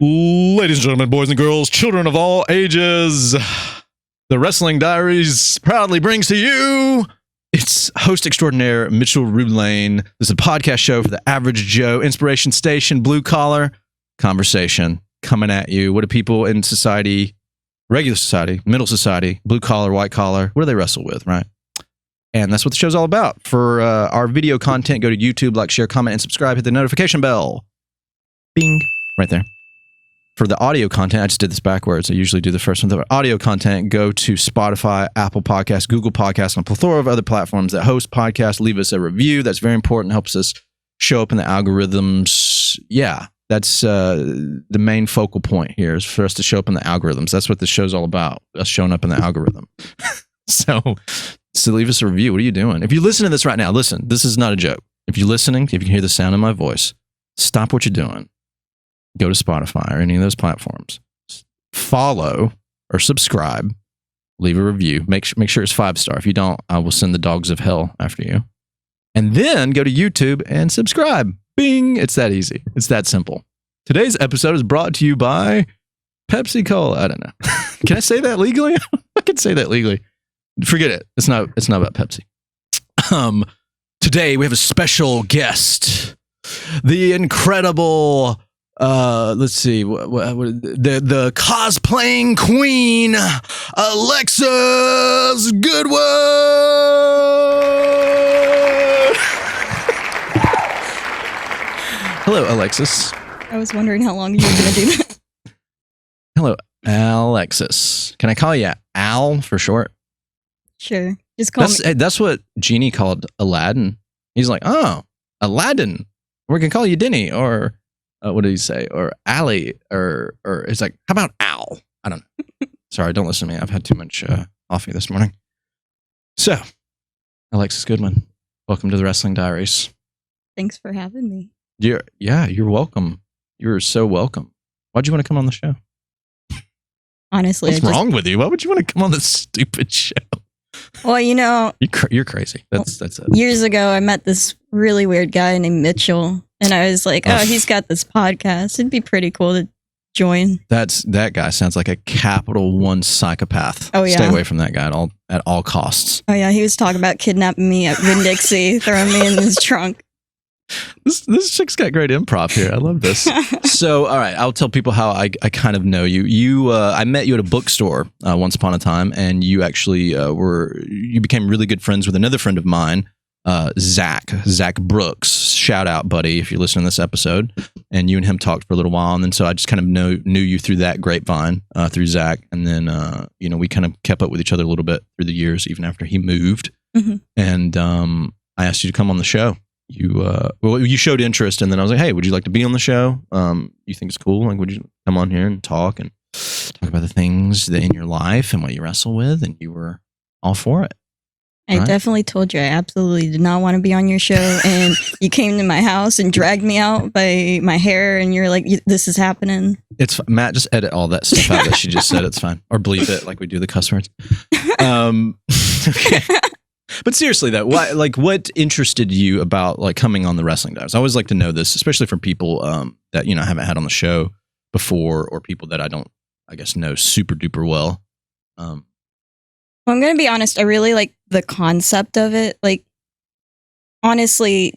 Ladies and gentlemen, boys and girls, children of all ages, the Wrestling Diaries proudly brings to you its host extraordinaire, Mitchell Rulane. This is a podcast show for the average Joe, inspiration station, blue collar conversation coming at you. What do people in society, regular society, middle society, blue collar, white collar, what do they wrestle with, right? And that's what the show's all about. For our video content, go to YouTube, like, share, comment, and subscribe. Hit the notification bell. Bing. Right there. For the audio content, I just did this backwards. I usually do the first one. The audio content, go to Spotify, Apple Podcasts, Google Podcasts, and a plethora of other platforms that host podcasts. Leave us a review. That's very important. Helps us show up in the algorithms. Yeah, that's the main focal point here is for us to show up in the algorithms. That's what the show's all about, us showing up in the algorithm. So leave us a review. What are you doing? If you listen to this right now, listen, this is not a joke. If you're listening, if you can hear the sound of my voice, stop what you're doing. Go to Spotify or any of those platforms. Follow or subscribe. Leave a review. Make sure it's 5-star. If you don't, I will send the dogs of hell after you. And then go to YouTube and subscribe. Bing! It's that easy. It's that simple. Today's episode is brought to you by Pepsi Cola. I don't know. Can I say that legally? I can say that legally. Forget it. It's not about Pepsi. Today we have a special guest. The incredible... let's see, the cosplaying queen, Alexis Goodwin. Hello, Alexis. I was wondering how long you were going to do that. Hello, Alexis. Can I call you Al for short? Sure. Just call me. That's what Genie called Aladdin. He's like, oh, Aladdin. We can call you Denny or... what did he say? Or Allie, or it's like, how about Al? I don't know. Sorry, don't listen to me. I've had too much coffee this morning. So, Alexis Goodwin, welcome to the Wrestling Diaries. Thanks for having me. You're welcome. You're so welcome. Why'd you want to come on the show? Honestly, what's wrong with you? Why would you want to come on this stupid show? Well, you know, you're crazy. That's it. Years ago, I met this really weird guy named Mitchell. And I was like, oh, he's got this podcast. It'd be pretty cool to join. That guy sounds like a Capital One psychopath. Oh, yeah. Stay away from that guy at all costs. Oh, yeah. He was talking about kidnapping me at Winn-Dixie, throwing me in his trunk. This chick's got great improv here. I love this. So, all right, I'll tell people how I kind of know you. I met you at a bookstore once upon a time, and you actually you became really good friends with another friend of mine, Zach Brooks. Shout out, buddy, if you're listening to this episode. And you and him talked for a little while, and then so I just kind of knew you through that grapevine, through Zach, and then we kind of kept up with each other a little bit through the years, even after he moved. Mm-hmm. And I asked you to come on the show. You showed interest, and then I was like, hey, would you like to be on the show? You think it's cool? Like, would you come on here and talk about the things that in your life and what you wrestle with? And you were all for it. I definitely told you I absolutely did not want to be on your show, and you came to my house and dragged me out by my hair, and you're like, this is happening. It's Matt, just edit all that stuff out that she just said. It's fine. Or bleep it like we do the cuss words. Okay. But seriously though, what interested you about like coming on the Wrestling Diaries? I always like to know this, especially from people that haven't had on the show before, or people that I don't, I guess, know super duper well. Well, I'm going to be honest. I really like the concept of it. Like, honestly,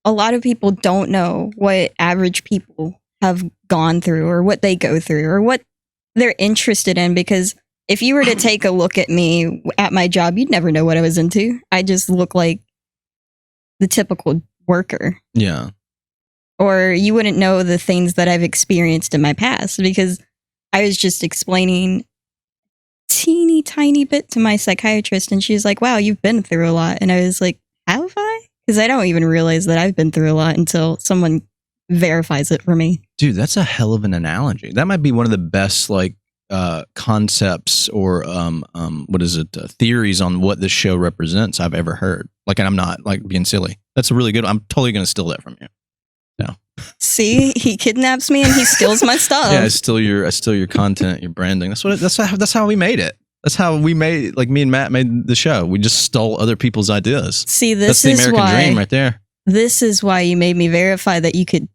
a lot of people don't know what average people have gone through or what they go through or what they're interested in. Because if you were to take a look at me at my job, you'd never know what I was into. I just look like the typical worker. Yeah. Or you wouldn't know the things that I've experienced in my past because I was just explaining teeny tiny bit to my psychiatrist, and she's like, wow, you've been through a lot. And I was like, have I? Because I don't even realize that I've been through a lot until someone verifies it for me. Dude, that's a hell of an analogy. That might be one of the best concepts or theories on what this show represents I've ever heard. Like, and I'm not like being silly. That's a really good. I'm totally going to steal that from you. No. See, he kidnaps me and he steals my stuff. Yeah, I steal your content, your branding. That's how we made it. That's how we made, like, me and Matt made the show. We just stole other people's ideas. See, that's the American dream right there. This is why you made me verify that you could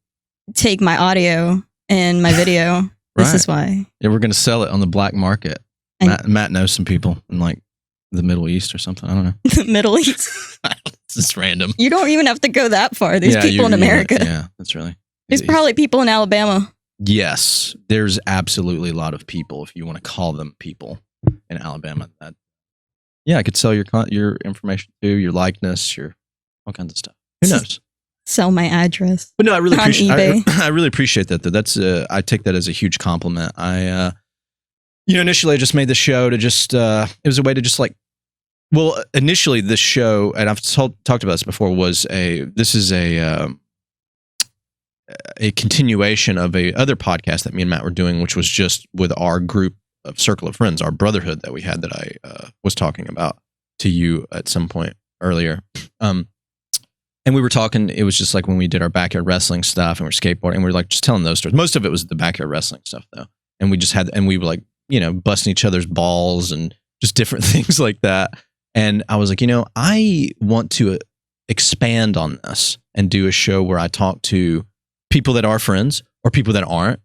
take my audio and my video This is why. Yeah, we're going to sell it on the black market. Matt knows some people in like the Middle East or something. I don't know. The Middle East. It's just random. You don't even have to go that far. There's people in America. Yeah, that's really. There's probably people in Alabama. Yes, there's absolutely a lot of people, if you want to call them people, in Alabama. Yeah, I could sell your information too, your likeness, your all kinds of stuff. Who knows? Sell my address. But no, I really appreciate. eBay. I really appreciate that. Though. That's I take that as a huge compliment. Initially I just made the show to just it was a way to just like. Well, initially this show, and I've talked about this before, this is a continuation of a other podcast that me and Matt were doing, which was just with our group of circle of friends, our brotherhood that we had that I was talking about to you at some point earlier. And we were talking, it was just like when we did our backyard wrestling stuff and we're skateboarding, and we were like just telling those stories. Most of it was the backyard wrestling stuff though. And we were like, busting each other's balls and just different things like that. And I was like, I want to expand on this and do a show where I talk to people that are friends or people that aren't,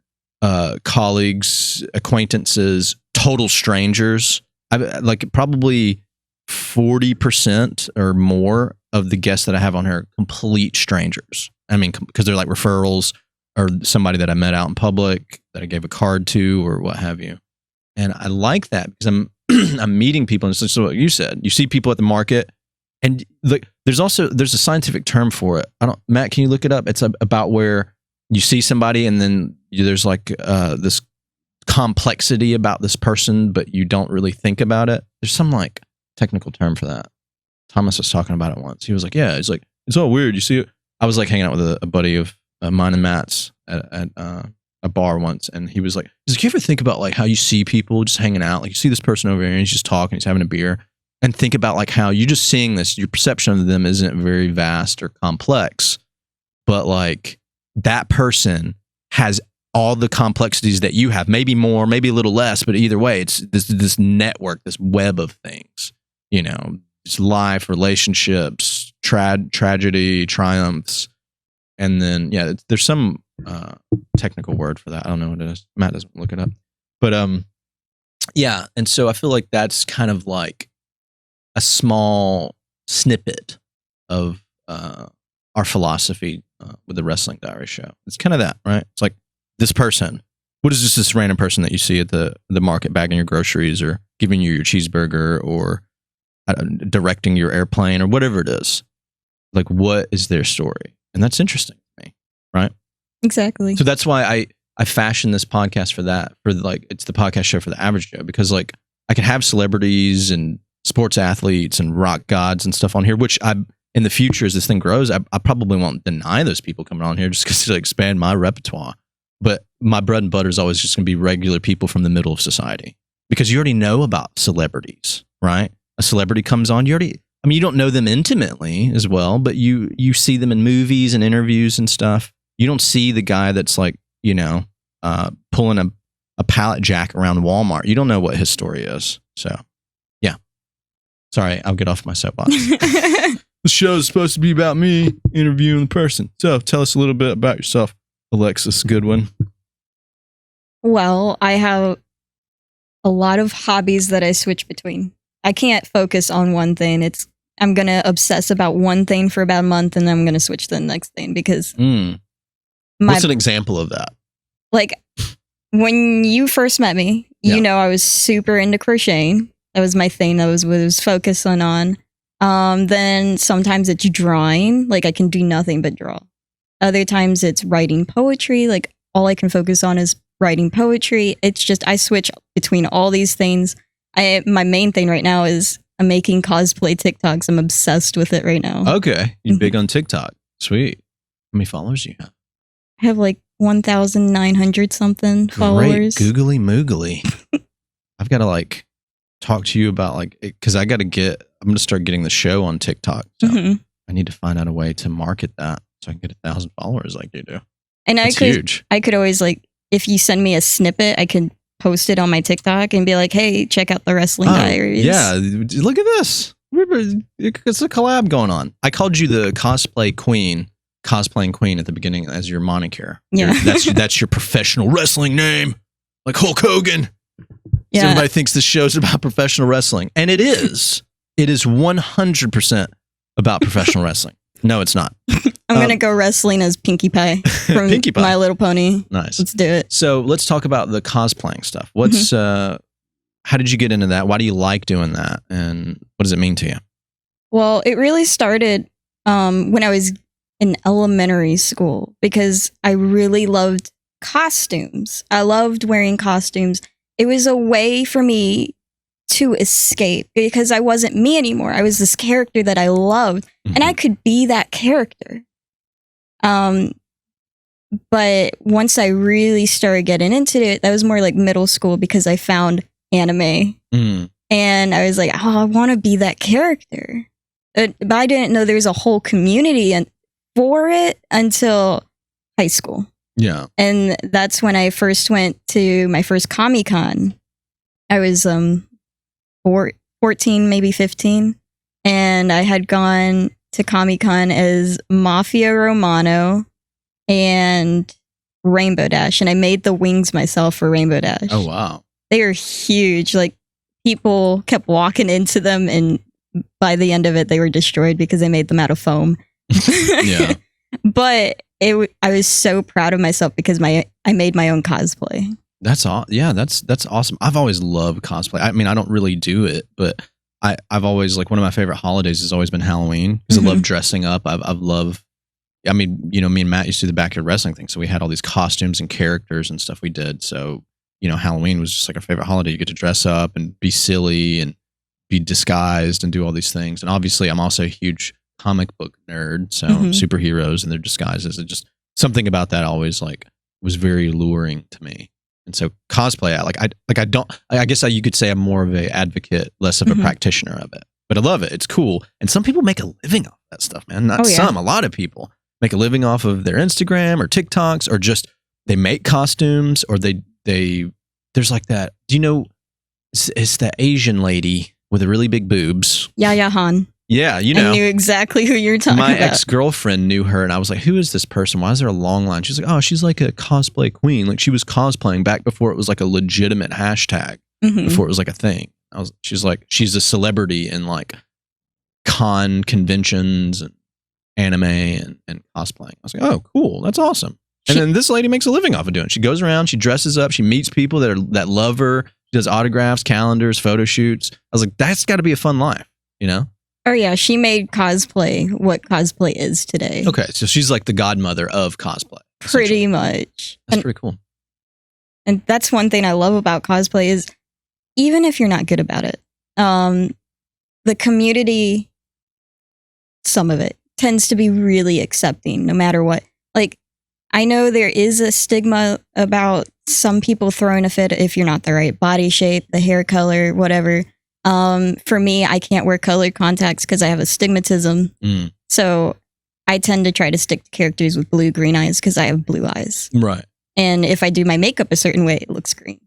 colleagues, acquaintances, total strangers. Like probably 40% or more of the guests that I have on here are complete strangers. I mean, because they're like referrals or somebody that I met out in public that I gave a card to or what have you. And I like that because I'm meeting people, and it's just what you said. You see people at the market, and there's a scientific term for it. Matt, can you look it up? It's about where you see somebody, and then there's like this complexity about this person, but you don't really think about it. There's some like technical term for that. Thomas was talking about it once. He was like, "Yeah, it's like it's all weird. You see it." I was like hanging out with a buddy of mine and Matt's at a bar once, and he was like, you ever think about like how you see people just hanging out, like you see this person over here and he's just talking, he's having a beer, and think about like how you just seeing this, your perception of them isn't very vast or complex, but like that person has all the complexities that you have, maybe more, maybe a little less, but either way, it's this network, this web of things, it's life, relationships, tragedy, triumphs, and then there's some technical word for that. I don't know what it is. Matt doesn't look it up. But and so I feel like that's kind of like a small snippet of our philosophy with the Wrestling Diaries show. It's kind of that, right? It's like this person. What is this random person that you see at the market bagging your groceries or giving you your cheeseburger or directing your airplane or whatever it is? Like, what is their story? And that's interesting to me, right? Exactly. So that's why I fashioned this podcast for that, it's the podcast show for the average Joe, because like I can have celebrities and sports athletes and rock gods and stuff on here, which in the future as this thing grows, I probably won't deny those people coming on here just because to expand my repertoire. But my bread and butter is always just going to be regular people from the middle of society, because you already know about celebrities, right? A celebrity comes on, you don't know them intimately as well, but you see them in movies and interviews and stuff. You don't see the guy that's like, pulling a pallet jack around Walmart. You don't know what his story is. So, yeah. Sorry, I'll get off my soapbox. The show is supposed to be about me interviewing the person. So, tell us a little bit about yourself, Alexis Goodwin. Well, I have a lot of hobbies that I switch between. I can't focus on one thing. I'm going to obsess about one thing for about a month, and then I'm going to switch to the next thing because... What's an example of that? Like when you first met me, I was super into crocheting. That was my thing. That was what I was focusing on. Then sometimes it's drawing. Like I can do nothing but draw. Other times it's writing poetry. Like all I can focus on is writing poetry. It's just I switch between all these things. My main thing right now is I'm making cosplay TikToks. I'm obsessed with it right now. Okay. You're big on TikTok. Sweet. How many followers do you have? I have like 1,900 something followers. Great, googly moogly. I've got to like talk to you about like, because I'm going to start getting the show on TikTok. So I need to find out a way to market that so I can get 1,000 followers like you do. And huge. I could always like, if you send me a snippet, I could post it on my TikTok and be like, hey, check out the Wrestling Diaries. Yeah, look at this. It's a collab going on. I called you the cosplaying queen at the beginning as your moniker. Yeah. That's your professional wrestling name. like Hulk Hogan. Yeah. So everybody thinks this show's about professional wrestling. And it is. It is 100% about professional wrestling. No, it's not. I'm going to go wrestling as Pinkie Pie from Pinkie Pie. My Little Pony. Nice. Let's do it. So let's talk about the cosplaying stuff. What's how did you get into that? Why do you like doing that? And what does it mean to you? Well, it really started when I was in elementary school because I really loved costumes. I loved wearing costumes. It was a way for me to escape because I wasn't me anymore. I was this character that I loved and I could be that character. But once I really started getting into it, that was more like middle school because I found anime and I was like, oh, I want to be that character. But I didn't know there was a whole community for it until high school. Yeah. And that's when I first went to my first Comic-Con. I was 14, maybe 15. And I had gone to Comic-Con as Mafia Romano and Rainbow Dash. And I made the wings myself for Rainbow Dash. Oh, wow. They are huge. Like, people kept walking into them, and by the end of it, they were destroyed because I made them out of foam. Yeah. But I was so proud of myself because I made my own cosplay. That's that's awesome. I've always loved cosplay. I mean, I don't really do it, but I've always, like, one of my favorite holidays has always been Halloween because I love dressing up. I've loved, I mean, you know, me and Matt used to do the backyard wrestling thing, so we had all these costumes and characters and stuff we did. So, you know, Halloween was just like our favorite holiday. You get to dress up and be silly and be disguised and do all these things. And obviously, I'm also a huge comic book nerd, so superheroes and their disguises, and just something about that always, like, was very alluring to me. And so cosplay, I guess you could say I'm more of a advocate, less of a practitioner of it, but I love it. It's cool. And some people make a living off that stuff, man. Not some, a lot of people make a living off of their Instagram or TikToks, or just they make costumes, or they there's like that. Do you know, it's that Asian lady with the really big boobs. Yaya Han. Yeah, you know. I knew exactly who you're talking about. My ex-girlfriend knew her, and I was like, who is this person? Why is there a long line? She's like, oh, she's like a cosplay queen. Like, she was cosplaying back before it was like a legitimate hashtag, before it was like a thing. She's like, she's a celebrity in like con conventions and anime and cosplaying. I was like, oh, cool. That's awesome. And then this lady makes a living off of doing it. She goes around, she dresses up, she meets people that love her. She does autographs, calendars, photo shoots. I was like, that's got to be a fun life, you know? Oh, yeah. She made cosplay what cosplay is today. Okay. So she's like the godmother of cosplay. Pretty much. That's pretty cool. And that's one thing I love about cosplay is even if you're not good about it, the community, some of it, tends to be really accepting no matter what. Like, I know there is a stigma about some people throwing a fit if you're not the right body shape, the hair color, whatever. For me, I can't wear colored contacts because I have astigmatism. So I tend to try to stick to characters with blue-green eyes because I have blue eyes. Right. And if I do my makeup a certain way, it looks green.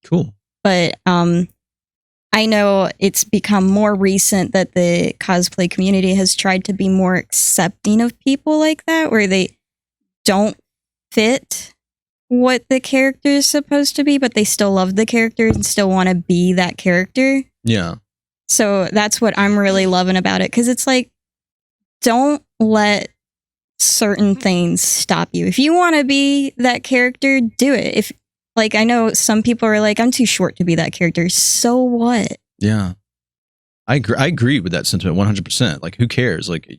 Cool. But I know it's become more recent that the cosplay community has tried to be more accepting of people like that, where they don't fit what the character is supposed to be, but they still love the character and still want to be that character. Yeah. So that's what I'm really loving about it, because it's like, don't let certain things stop you. If you want to be that character, do it. If, like, I know some people are like, I'm too short to be that character. So what? Yeah. I agree with that sentiment 100%. Like, who cares? Like,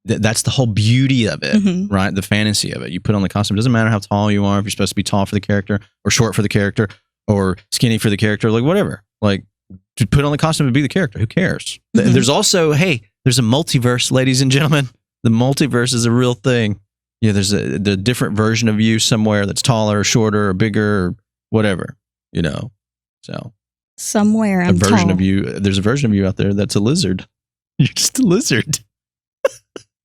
that's the whole beauty of it, right? The fantasy of it. You put on the costume. It doesn't matter how tall you are, if you're supposed to be tall for the character or short for the character or skinny for the character, like whatever. Like, to put on the costume and be the character. Who cares? There's also, there's a multiverse, ladies and gentlemen. The multiverse is a real thing. Yeah, there's the different version of you somewhere that's taller or shorter or bigger or whatever, you know. So somewhere I'm version tall. of you. There's a version of you out there that's a lizard. You're just a lizard.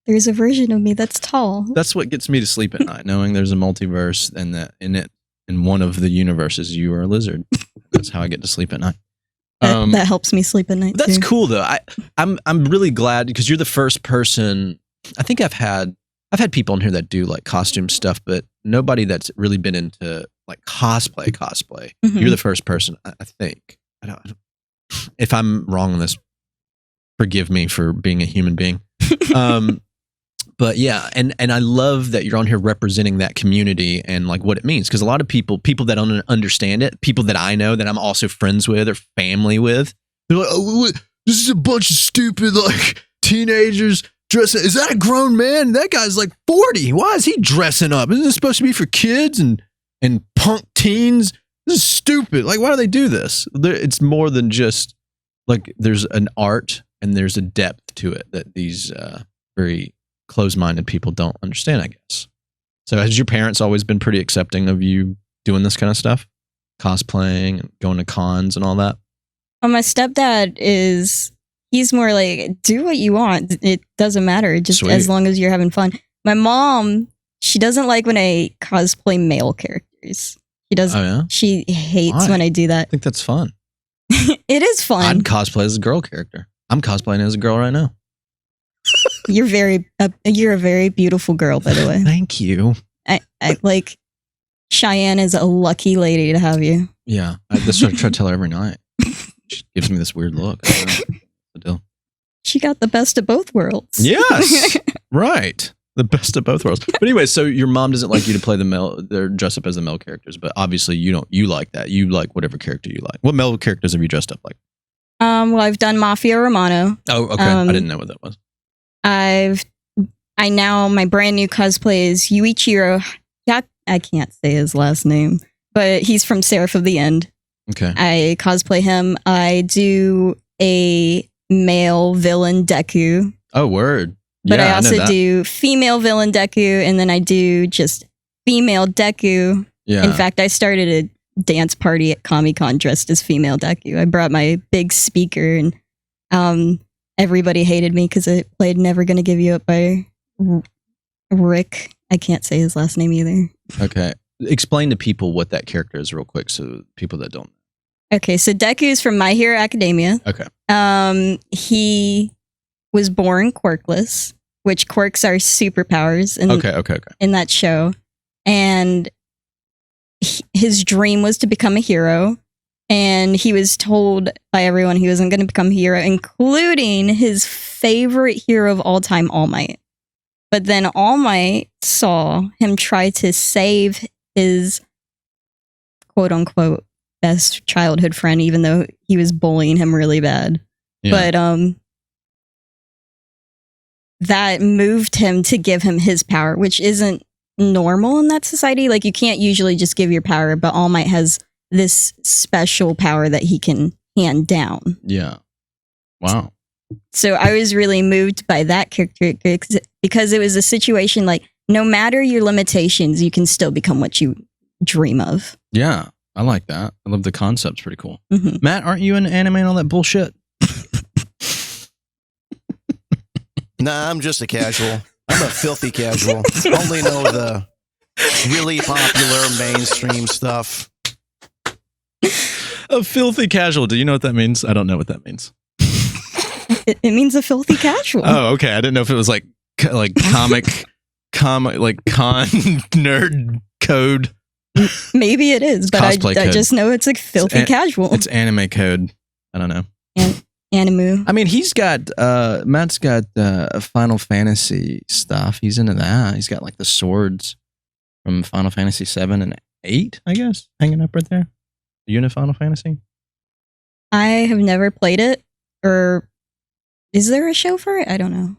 There's a version of me that's tall. That's what gets me to sleep at night, knowing there's a multiverse and that in one of the universes you are a lizard. That's how I get to sleep at night. That helps me sleep at night. That's too. cool though. I'm really glad because you're the first person. I think I've had people in here that do like costume stuff, but nobody that's really been into like cosplay. Mhm. You're the first person, I think. I don't, if I'm wrong on this, forgive me for being a human being. But yeah, and I love that you're on here representing that community and like what it means, because a lot of people that don't understand it, people that I know that I'm also friends with or family with, they're like, oh, this is a bunch of stupid like teenagers dressing. Is that a grown man? That guy's like 40. Why is he dressing up? Isn't this supposed to be for kids and punk teens? This is stupid. Like, why do they do this? It's more than just like there's an art and there's a depth to it that these very closed-minded people don't understand, I guess. So has your parents always been pretty accepting of you doing this kind of stuff? Cosplaying and going to cons and all that? Well, my stepdad he's more like, do what you want. It doesn't matter, just Sweet. as long as you're having fun. My mom, she doesn't like when I cosplay male characters. She doesn't. Oh, yeah? She hates Why? when I do that. I think that's fun. It is fun. I'd cosplay as a girl character. I'm cosplaying as a girl right now. You're a very beautiful girl, by the way. Thank you. I like Cheyenne is a lucky lady to have you. Yeah, that's what I try to tell her every night. She gives me this weird look. I don't know what to do. She got the best of both worlds. Yes, right. The best of both worlds. But anyway, so your mom doesn't like you to play the male. They're dressed up as the male characters, but obviously you don't. You like that. You like whatever character you like. What male characters have you dressed up like? Well, I've done Mafia Romano. Oh, okay. I didn't know what that was. My brand new cosplay is Yuichiro. I can't say his last name, but he's from Seraph of the End. Okay. I cosplay him. I do a male villain Deku. Oh, word. But Yeah, I also know that. do female villain Deku, and then I do just female Deku. Yeah. In fact, I started a dance party at Comic-Con dressed as female Deku. I brought my big speaker, and everybody hated me because I played Never Gonna Give You Up by Rick. I can't say his last name either. Okay. Explain to people what that character is real quick, so people that don't. Okay, so Deku is from My Hero Academia. Okay. He was born quirkless, which quirks are superpowers in that show. And his dream was to become a hero. And he was told by everyone he wasn't going to become a hero, including his favorite hero of all time, All Might. But then All Might saw him try to save his quote-unquote best childhood friend, even though he was bullying him really bad. Yeah. But that moved him to give him his power, which isn't normal in that society. Like, you can't usually just give your power, but All Might has this special power that he can hand down. Yeah. Wow. So I was really moved by that character because it was a situation like, no matter your limitations, you can still become what you dream of. Yeah. I like that. I love the concept. It's pretty cool. Mm-hmm. Matt, aren't you into anime and all that bullshit? Nah, I'm just a casual. I'm a filthy casual. Only know the really popular mainstream stuff. A filthy casual. Do you know what that means? I don't know what that means. It means a filthy casual. Oh, okay. I didn't know if it was like comic, like con nerd code. Maybe it is, but I Cosplay just know it's like filthy casual. It's anime code. I don't know. Animu. I mean, Matt's got Final Fantasy stuff. He's into that. He's got like the swords from Final Fantasy 7 and 8, I guess, hanging up right there. Are you into Final Fantasy? I have never played it, or is there a show for it? I don't know.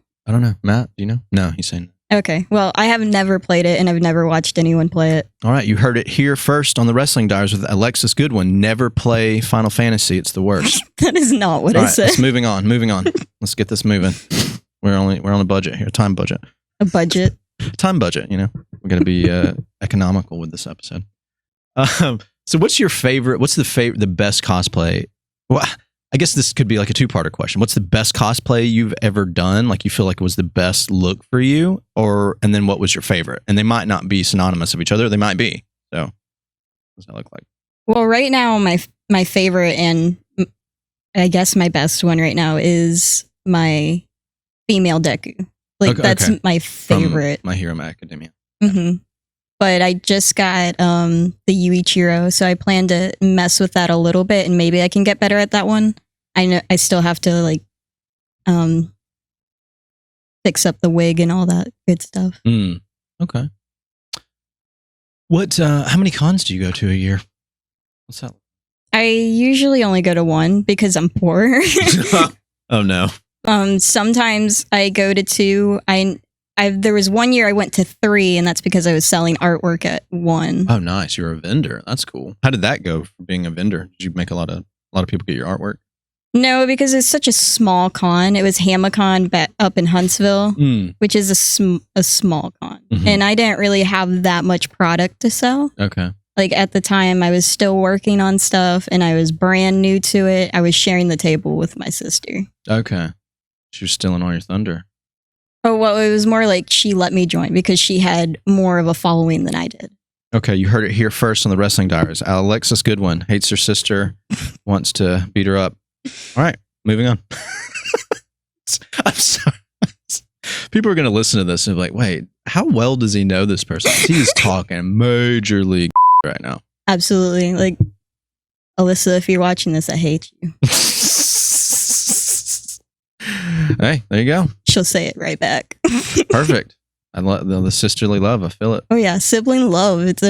Matt, do you know? No, he's saying. Okay, well, I have never played it, and I've never watched anyone play it. All right, you heard it here first on the Wrestling Diaries with Alexis Goodwin. Never play Final Fantasy; it's the worst. That is not what I said. Let's moving on. Let's get this moving. We're on a budget here, time budget. A budget. Time budget. You know, we're going to be economical with this episode. So, what's your favorite? What's the best cosplay? Well, I guess this could be like a two-parter question. What's the best cosplay you've ever done? Like you feel like it was the best look for you, and then what was your favorite? And they might not be synonymous of each other. They might be. So, what does that look like? Well, right now, my favorite and I guess my best one right now is my female Deku. Like that's my favorite. From My Hero Academia. Mm-hmm. but I just got the Yuichiro, so I plan to mess with that a little bit, and maybe I can get better at that one. I know I still have to like fix up the wig and all that good stuff. Okay. What? How many cons do you go to a year? What's that? I usually only go to one because I'm poor. Oh no. Sometimes I go to two. There was one year I went to three, and that's because I was selling artwork at one. Oh, nice. You're a vendor. That's cool. How did that go for being a vendor? Did you make a lot of people get your artwork? No, because it's such a small con. It was Hamacon up in Huntsville, which is a small con. Mm-hmm. And I didn't really have that much product to sell. Okay. Like at the time, I was still working on stuff and I was brand new to it. I was sharing the table with my sister. Okay. She was stealing all your thunder. Oh, well, it was more like she let me join because she had more of a following than I did. Okay, you heard it here first on the Wrestling Diaries. Alexis Goodwin hates her sister, wants to beat her up. All right, moving on. I'm sorry. People are going to listen to this and be like, wait, how well does he know this person? He's talking major league right now. Absolutely. Like, Alyssa, if you're watching this, I hate you. Hey, there you go. She'll say it right back. Perfect. I love the sisterly love. I feel it. Oh yeah, sibling love. It's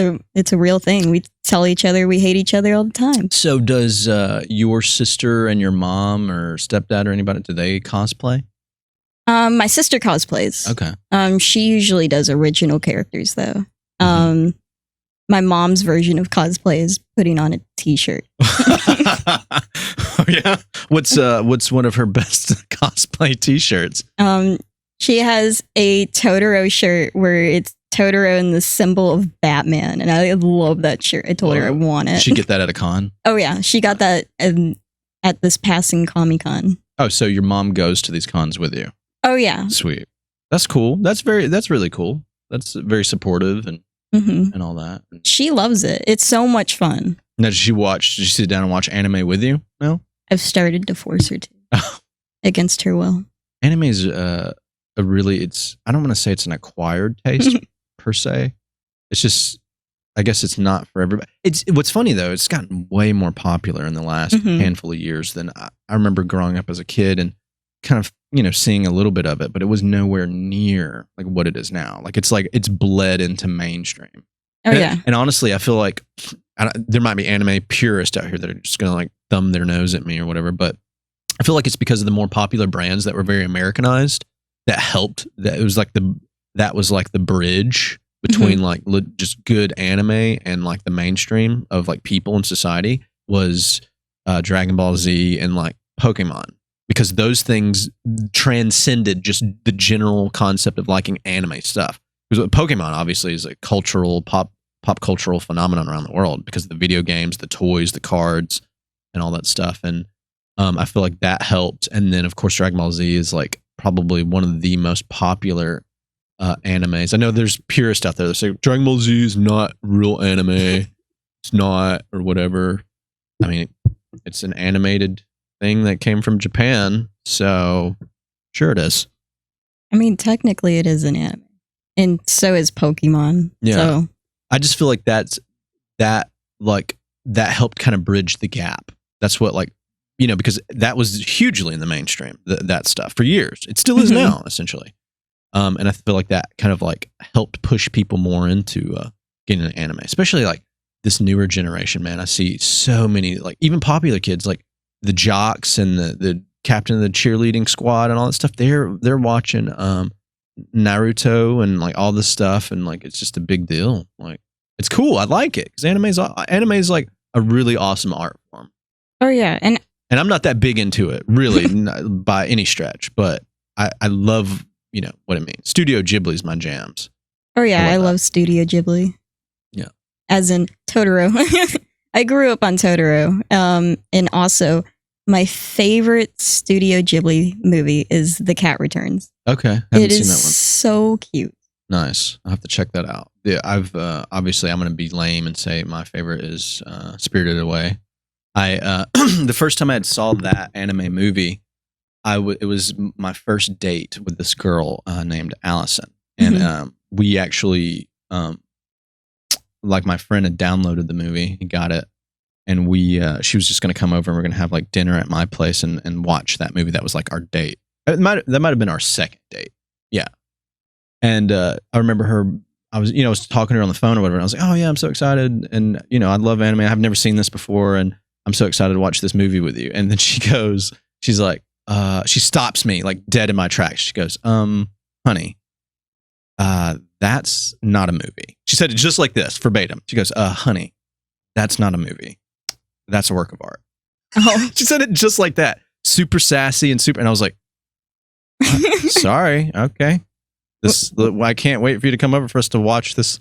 a real thing. We tell each other we hate each other all the time. So does your sister and your mom or stepdad or anybody, do they cosplay? My sister cosplays. Okay. She usually does original characters though. My mom's version of cosplay is putting on a t-shirt. Oh yeah. What's one of her best cosplay t-shirts? She has a Totoro shirt where it's Totoro and the symbol of Batman, and I love that shirt. I told her I want it. Did she get that at a con? Oh yeah, she got that at this passing Comic-Con. Oh, so your mom goes to these cons with you? Oh yeah. Sweet. That's cool. That's really cool. That's very supportive and all that. She loves it. It's so much fun. Now, did she sit down and watch anime with you? No? I've started to force her to. Against her will. Anime is I don't want to say it's an acquired taste per se. It's just, I guess it's not for everybody. What's funny though, it's gotten way more popular in the last handful of years than I remember growing up as a kid and kind of, seeing a little bit of it, but it was nowhere near like what it is now. Like it's bled into mainstream. Oh yeah. And honestly, I feel like there might be anime purists out here that are just going to like thumb their nose at me or whatever, but I feel like it's because of the more popular brands that were very Americanized that helped. That was like the bridge between like just good anime and like the mainstream of like people in society was Dragon Ball Z and like Pokemon, because those things transcended just the general concept of liking anime stuff. Because Pokemon obviously is a cultural pop cultural phenomenon around the world because of the video games, the toys, the cards, and all that stuff. And I feel like that helped. And then of course Dragon Ball Z is like probably one of the most popular animes. I know there's purists out there that say Dragon Ball Z is not real anime. It's not, or whatever. I mean, it's an animated thing that came from Japan, so sure it is. I mean, technically it is an anime, and so is Pokemon. Yeah. So. I just feel like that helped kind of bridge the gap. That's what because that was hugely in the mainstream, that stuff for years. It still is now, essentially. And I feel like that kind of like helped push people more into getting into anime, especially like this newer generation, man. I see so many, like even popular kids, like the jocks and the captain of the cheerleading squad and all that stuff. They're watching Naruto and like all this stuff, and like it's just a big deal. Like it's cool. I like it because anime is like a really awesome art form. Oh yeah, and I'm not that big into it, really, by any stretch, but I love what it means. Studio Ghibli is my jams. Oh yeah, I love Studio Ghibli. Yeah, as in Totoro. I grew up on Totoro, and also my favorite Studio Ghibli movie is The Cat Returns. Okay, haven't seen that one. So cute. Nice. I'll have to check that out. Yeah, I've obviously I'm going to be lame and say my favorite is Spirited Away. I the first time I saw that anime movie, it was my first date with this girl named Allison, and we actually like my friend had downloaded the movie. He got it. And she was just going to come over and we're going to have like dinner at my place and watch that movie. That was like our date. That might have been our second date. Yeah. And I remember I was talking to her on the phone or whatever. And I was like, oh yeah, I'm so excited. And I love anime. I've never seen this before. And I'm so excited to watch this movie with you. And then she's like, she stops me like dead in my tracks. She goes, honey, that's not a movie. She said it just like this, verbatim. She goes, honey, that's not a movie. That's a work of art. Oh. She said it just like that. Super sassy and I was like, sorry. Okay. I can't wait for you to come over for us to watch this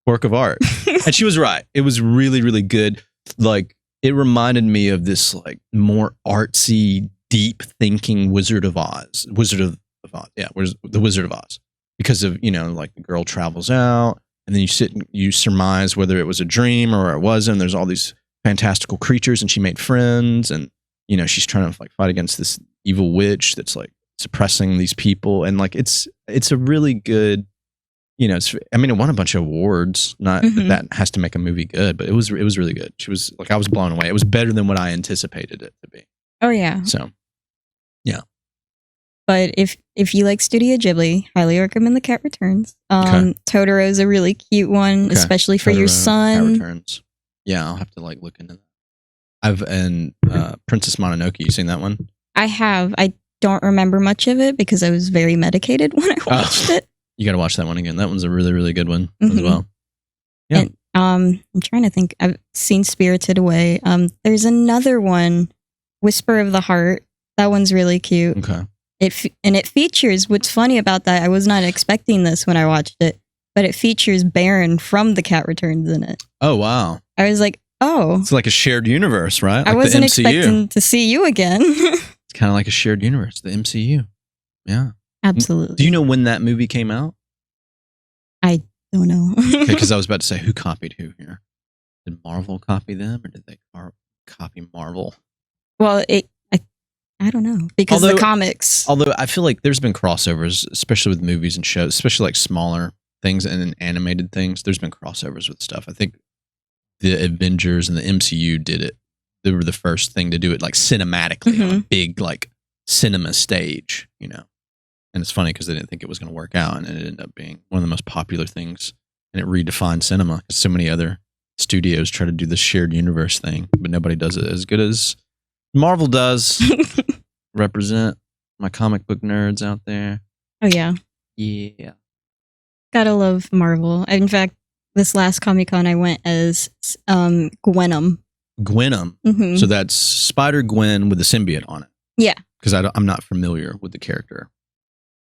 work of art. And she was right. It was really, really good. Like, it reminded me of this like more artsy, deep thinking Wizard of Oz. Yeah, the Wizard of Oz. Because of, like the girl travels out and then you sit and you surmise whether it was a dream or it wasn't. There's all these fantastical creatures and she made friends and, she's trying to like fight against this evil witch that's like suppressing these people. And like, it's a really good, it won a bunch of awards. Not that has to make a movie good, but it was really good. She was like, I was blown away. It was better than what I anticipated it to be. Oh yeah. So, yeah. But if you like Studio Ghibli, highly recommend The Cat Returns. Totoro is a really cute one, especially for your son. Cat Returns. Yeah, I'll have to like look into that. Princess Mononoke, you seen that one? I have. I don't remember much of it because I was very medicated when I watched it. You got to watch that one again. That one's a really, really good one as well. Yeah. And, I'm trying to think. I've seen Spirited Away. There's another one, Whisper of the Heart. That one's really cute. Okay. It features, what's funny about that, I was not expecting this when I watched it, but it features Baron from The Cat Returns in it. Oh, wow. I was like, oh. It's like a shared universe, right? Like I wasn't expecting to see you again. It's kind of like a shared universe, the MCU. Yeah. Absolutely. Do you know when that movie came out? I don't know. Okay, because I was about to say, who copied who here? Did Marvel copy them or did they copy Marvel? Well, I don't know, because the comics. Although I feel like there's been crossovers, especially with movies and shows, especially like smaller things and animated things. There's been crossovers with stuff. I think the Avengers and the MCU did it. They were the first thing to do it like cinematically on a big like cinema stage, And it's funny because they didn't think it was going to work out, and it ended up being one of the most popular things, and it redefined cinema. So many other studios try to do the shared universe thing, but nobody does it as good as Marvel does. Represent my comic book nerds out there. Oh yeah. Yeah. Gotta love Marvel. In fact, this last Comic-Con I went as Gwenom. Gwenom. So that's Spider-Gwen with a symbiote on it. Yeah. Because I'm not familiar with the character.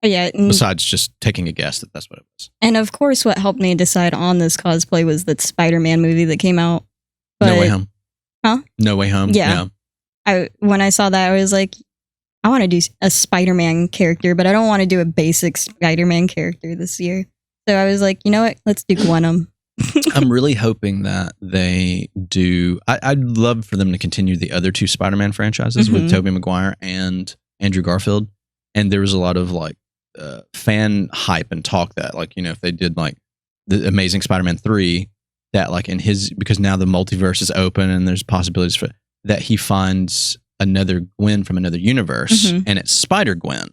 Oh, yeah. Besides just taking a guess that that's what it was. And of course, what helped me decide on this cosplay was that Spider-Man movie that came out. No Way Home. Huh? No Way Home. Yeah. When I saw that, I was like, I want to do a Spider-Man character, but I don't want to do a basic Spider-Man character this year. So I was like, you know what? Let's do Gwenom. I'm really hoping that they do. I'd love for them to continue the other two Spider-Man franchises with Tobey Maguire and Andrew Garfield. And there was a lot of like fan hype and talk that like, if they did like the Amazing Spider-Man 3, that like because now the multiverse is open and there's possibilities for that he finds another Gwen from another universe, and it's Spider-Gwen,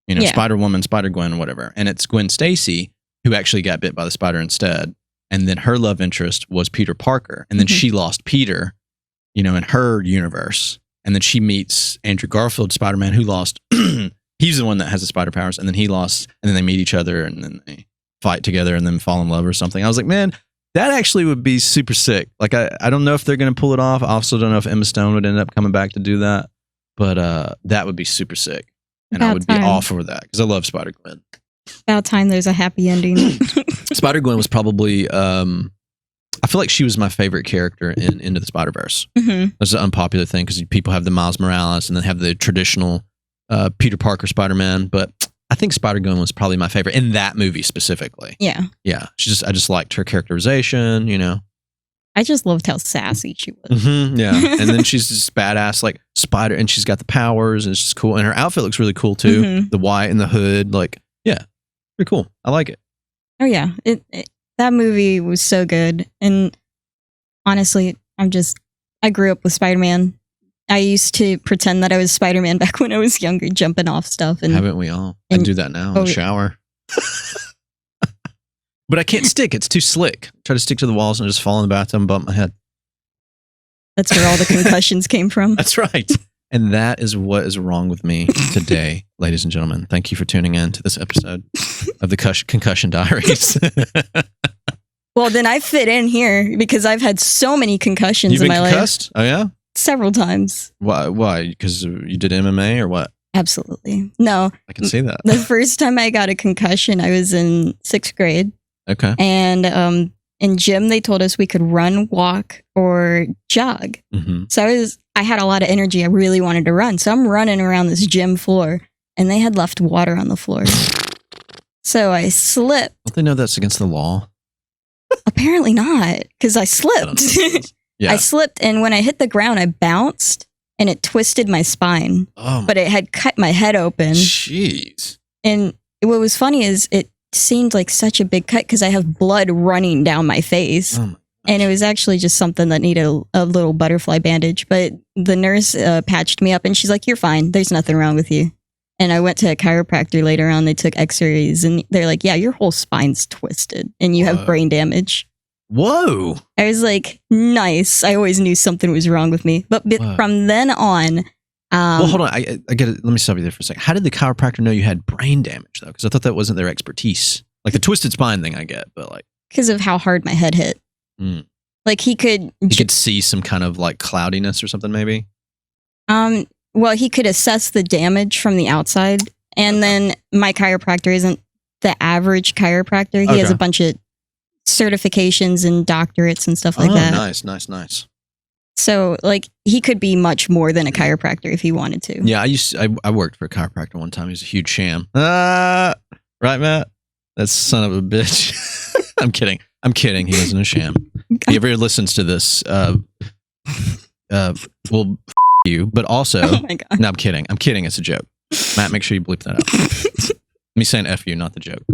Spider-Woman, Spider-Gwen, whatever. And it's Gwen Stacy who actually got bit by the spider instead. And then her love interest was Peter Parker. And then she lost Peter, in her universe. And then she meets Andrew Garfield, Spider-Man, who lost, he's the one that has the spider powers. And then he lost, and then they meet each other and then they fight together and then fall in love or something. I was like, man, that actually would be super sick. Like, I don't know if they're going to pull it off. I also don't know if Emma Stone would end up coming back to do that. But that would be super sick. And I would be all for that because I love Spider-Gwen. About time there's a happy ending. Spider-Gwen was probably, I feel like she was my favorite character in Into the Spider-Verse. That's an unpopular thing because people have the Miles Morales and then have the traditional Peter Parker Spider-Man. But I think Spider-Gwen was probably my favorite in that movie specifically. Yeah. Yeah. I just liked her characterization, I just loved how sassy she was. Yeah. And then she's just badass, like spider, and she's got the powers and it's just cool. And her outfit looks really cool too. The white and the hood. Like, yeah, pretty cool. I like it. Oh, yeah. that movie was so good. And honestly, I grew up with Spider-Man. I used to pretend that I was Spider-Man back when I was younger, jumping off stuff. And haven't we all? I do that now in the shower. But I can't stick. It's too slick. Try to stick to the walls and just fall in the bathtub and bump my head. That's where all the concussions came from. That's right. And that is what is wrong with me today, ladies and gentlemen. Thank you for tuning in to this episode of the Concussion Diaries. Well, then I fit in here because I've had so many concussions You've in been my concussed? life. Oh, yeah? Several times. Why? Because you did MMA or what? Absolutely. No. I can see that. The first time I got a concussion, I was in 6th grade. Okay. And in gym, they told us we could run, walk, or jog. Mm-hmm. So I had a lot of energy. I really wanted to run. So I'm running around this gym floor, and they had left water on the floor. So I slipped. Don't they know that's against the law? Apparently not, because I slipped. Yeah. I slipped, and when I hit the ground, I bounced, and it twisted my spine. Oh, but it had cut my head open. Jeez. And what was funny is it seemed like such a big cut because I have blood running down my face. Oh my. And it was actually just something that needed a little butterfly bandage. But the nurse patched me up and she's like, "You're fine. There's nothing wrong with you." And I went to a chiropractor later on. They took x-rays and they're like, "Yeah, your whole spine's twisted and you have brain damage." Whoa. I was like, nice. I always knew something was wrong with me. But from then on... well, hold on. I get it. Let me stop you there for a second. How did the chiropractor know you had brain damage, though? Because I thought that wasn't their expertise. Like the twisted spine thing I get, but like... Because of how hard my head hit. Mm. Like he could see some kind of like cloudiness or something, maybe. Well, he could assess the damage from the outside, and then my chiropractor isn't the average chiropractor. He has a bunch of certifications and doctorates and stuff like that. Nice. So, like, he could be much more than a chiropractor if he wanted to. Yeah, I worked for a chiropractor one time. He was a huge sham. Right, Matt? That son of a bitch. I'm kidding. He wasn't a sham. If he ever listens to this, well, you. But also, oh my God. No, I'm kidding. It's a joke. Matt, make sure you bleep that out. Me saying F you, not the joke.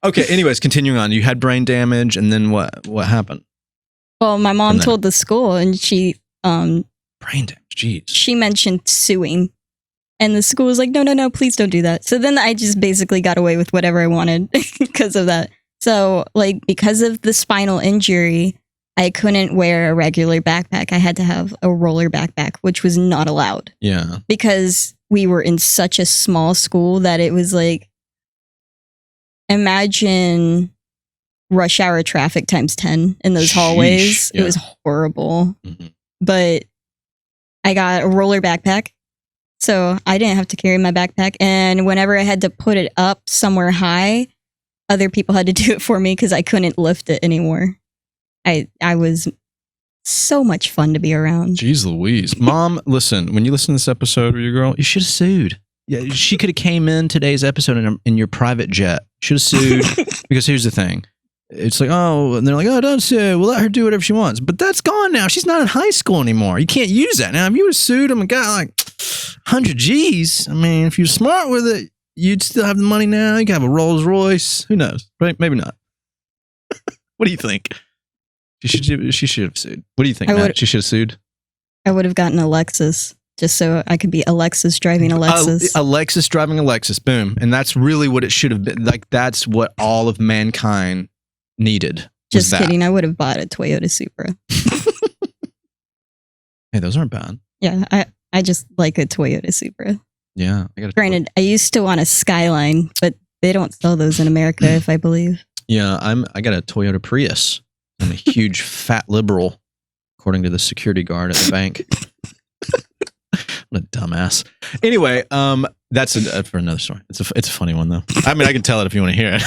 Okay. Anyways, continuing on. You had brain damage, and then what happened? Well, my mom told the school, and she brain damage. Jeez. She mentioned suing, and the school was like, "No, please don't do that." So then I just basically got away with whatever I wanted because of that. So, like, because of the spinal injury, I couldn't wear a regular backpack. I had to have a roller backpack, which was not allowed. Yeah. Because we were in such a small school that it was like, imagine rush hour traffic times 10 in those hallways. Yeah. It was horrible. Mm-hmm. But I got a roller backpack, so I didn't have to carry my backpack. And whenever I had to put it up somewhere high, other people had to do it for me because I couldn't lift it anymore. I was so much fun to be around. Jeez Louise. Mom, listen, when you listen to this episode with your girl, you should have sued. Yeah, she could have came in today's episode in your private jet. Should have sued. Because here's the thing. It's like, oh, and they're like, oh, don't sue. We'll let her do whatever she wants. But that's gone now. She's not in high school anymore. You can't use that. Now, if you would have sued him and got like 100 G's, I mean, if you're smart with it, you'd still have the money now. You could have a Rolls Royce. Who knows? Right? Maybe not. What do you think? She should have sued. What do you think, Matt? She should have sued? I would have gotten a Lexus. Just so I could be Alexis driving a Lexus. Alexis driving a Lexus. Boom. And that's really what it should have been. Like, that's what all of mankind needed. Just kidding. I would have bought a Toyota Supra. Hey, those aren't bad. Yeah, I just like a Toyota Supra. Yeah. Granted, I used to want a Skyline, but they don't sell those in America, if I believe. Yeah, I got a Toyota Prius. I'm a huge fat liberal, according to the security guard at the bank. What a dumbass. Anyway, that's for another story. It's a funny one though. I mean, I can tell it if you want to hear it.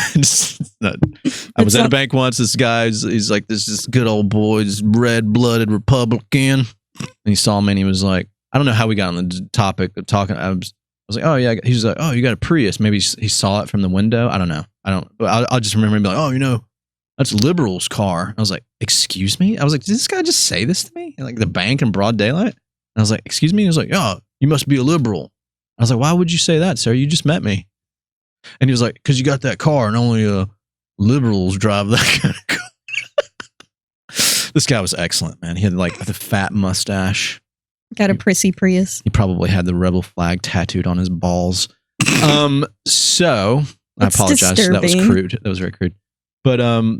I was at a bank once. This guy's he's like this good old boy, this red-blooded Republican, and he saw me and he was like, I don't know how we got on the topic of talking. I was like, oh yeah. He was like, oh, you got a Prius? Maybe he saw it from the window. I don't know. I'll just remember him being like, oh, you know, that's liberal's car. I was like, excuse me? I was like, did this guy just say this to me? Like the bank in broad daylight? And I was like, excuse me? He was like, oh, you must be a liberal. I was like, why would you say that, sir? You just met me. And he was like, because you got that car and only liberals drive that kind of car. This guy was excellent, man. He had like the fat mustache. Got a prissy Prius. He probably had the rebel flag tattooed on his balls. So I apologize. Disturbing. That was crude. That was very crude. But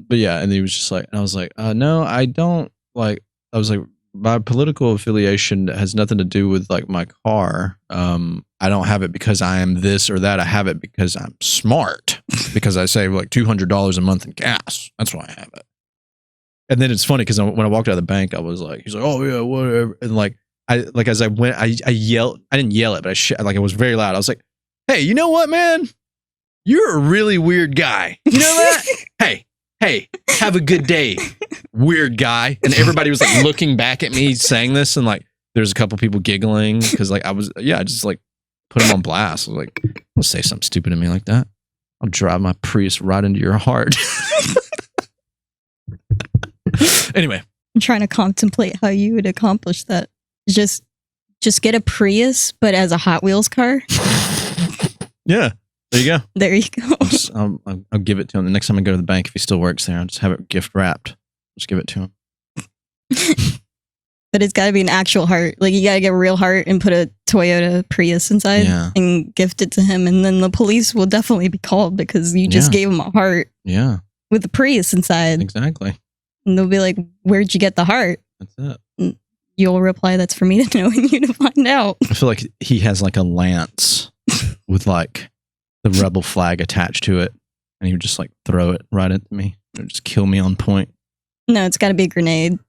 yeah, and he was just like, and I was like, no, I don't like. I was like, my political affiliation has nothing to do with like my car. I don't have it because I am this or that. I have it because I'm smart. Because I save like $200 a month in gas. That's why I have it. And then it's funny because when I walked out of the bank, I was like, he's like, oh yeah, whatever. And like as I went, I yelled. I didn't yell it, but I was very loud. I was like, hey, you know what, man? You're a really weird guy. You know that? Hey, have a good day, weird guy. And everybody was like looking back at me saying this, and like there's a couple people giggling because like I just like put him on blast. I was like, don't say something stupid to me like that. I'll drive my Prius right into your heart. Anyway, I'm trying to contemplate how you would accomplish that. Just get a Prius, but as a Hot Wheels car. Yeah, there you go. There you go. I'll give it to him the next time I go to the bank. If he still works there, I'll just have it gift wrapped. Just give it to him. But it's got to be an actual heart. Like you got to get a real heart and put a Toyota Prius inside and gift it to him, and then the police will definitely be called because you just gave him a heart. Yeah, with a Prius inside. Exactly. And they'll be like, "Where'd you get the heart?" That's it. And you'll reply, "That's for me to know and you to find out." I feel like he has like a lance with like the rebel flag attached to it, and he would just like throw it right at me. It would just kill me on point. No, it's got to be a grenade.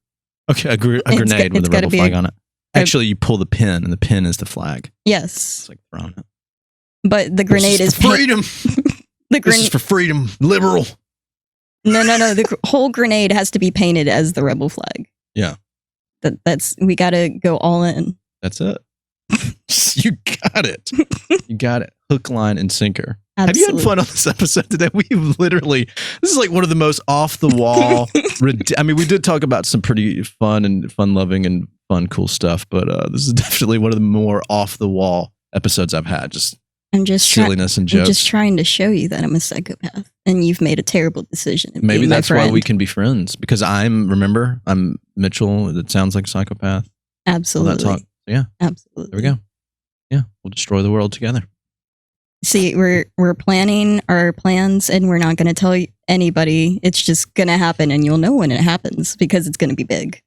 Okay, a grenade with a rebel flag on it. Actually, you pull the pin, and the pin is the flag. Yes. It's like throwing it. But the grenade is for freedom. This is for freedom, liberal. No. The whole grenade has to be painted as the rebel flag. Yeah. That's we got to go all in. That's it. You got it. You got it. Hook, line, and sinker. Absolutely. Have you had fun on this episode today? We've literally, this is like one of the most off the wall. I mean, we did talk about some pretty fun and fun-loving and fun, cool stuff, but this is definitely one of the more off the wall episodes I've had. I'm just silliness and jokes. I'm just trying to show you that I'm a psychopath, and you've made a terrible decision. Maybe that's why we can be friends, because I'm Mitchell. That sounds like a psychopath. Absolutely. All that talk. Yeah. Absolutely. There we go. Yeah, we'll destroy the world together. See, we're planning our plans, and we're not going to tell anybody. It's just going to happen, and you'll know when it happens because it's going to be big.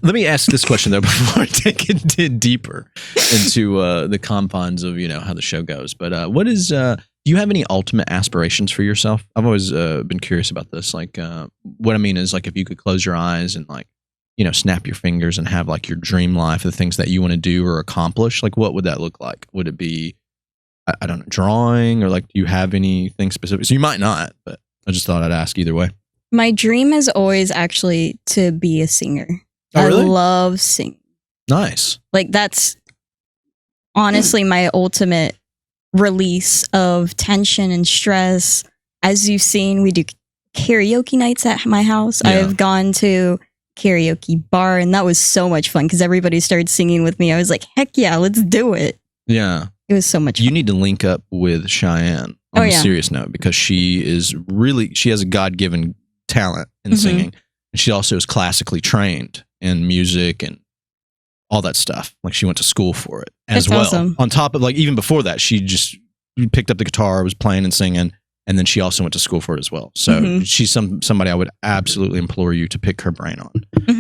Let me ask this question though before I take it deeper into the confines of how the show goes. But what is do you have any ultimate aspirations for yourself? I've always been curious about this. Like what I mean is like if you could close your eyes and like snap your fingers and have like your dream life, the things that you want to do or accomplish. Like what would that look like? Would it be I don't know, drawing, or like do you have anything specific? So you might not, but I just thought I'd ask either way. My dream is always actually to be a singer. Oh, really? I love singing. Nice. Like that's honestly my ultimate release of tension and stress. As you've seen, we do karaoke nights at my house. Yeah. I've gone to karaoke bar, and that was so much fun because everybody started singing with me. I was like, heck yeah, let's do it. Yeah. It was so much fun. You need to link up with Cheyenne on a serious note, because she has a God-given talent in singing. And she also is classically trained in music and all that stuff. Like she went to school for it as well. Awesome. On top of like, even before that, she just picked up the guitar, was playing and singing. And then she also went to school for it as well. So she's somebody I would absolutely implore you to pick her brain on.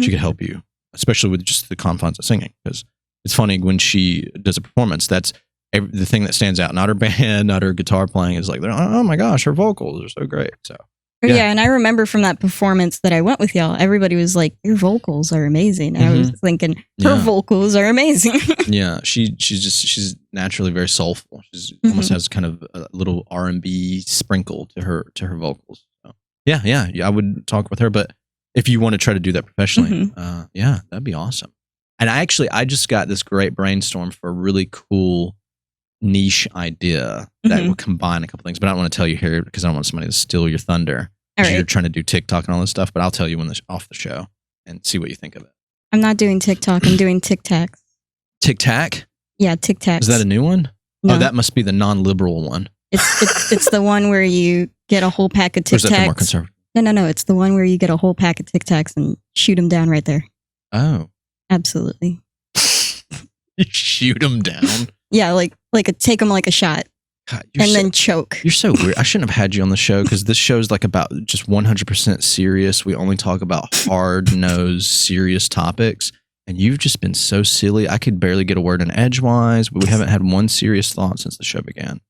She could help you, especially with just the confines of singing. Because it's funny when she does a performance, that's the thing that stands out. Not her band, not her guitar playing. Is like, oh my gosh, her vocals are so great. So yeah, and I remember from that performance that I went with y'all, everybody was like, your vocals are amazing. And I was thinking, her vocals are amazing. Yeah, she's naturally very soulful. She's almost has kind of a little R&B sprinkle to her vocals. So, yeah, I would talk with her. But if you want to try to do that professionally, yeah, that'd be awesome. And I just got this great brainstorm for a really cool niche idea that would combine a couple things, but I don't want to tell you here because I don't want somebody to steal your thunder. All right. You're trying to do TikTok and all this stuff, but I'll tell you when off the show and see what you think of it. I'm not doing TikTok. I'm doing Tic Tacs. Tic Tac? Yeah, Tic Tacs. Is that a new one? No. Oh, that must be the non-liberal one. It's the one where you get a whole pack of Tic Or is that the more Tacs. conservative? No. It's the one where you get a whole pack of Tic Tacs and shoot them down right there. Oh. Absolutely. You shoot them down? Yeah, take them like a shot. God, then choke. You're so weird. I shouldn't have had you on the show because this show's like about just 100% serious. We only talk about hard-nosed, serious topics. And you've just been so silly. I could barely get a word in edgewise. But we haven't had one serious thought since the show began.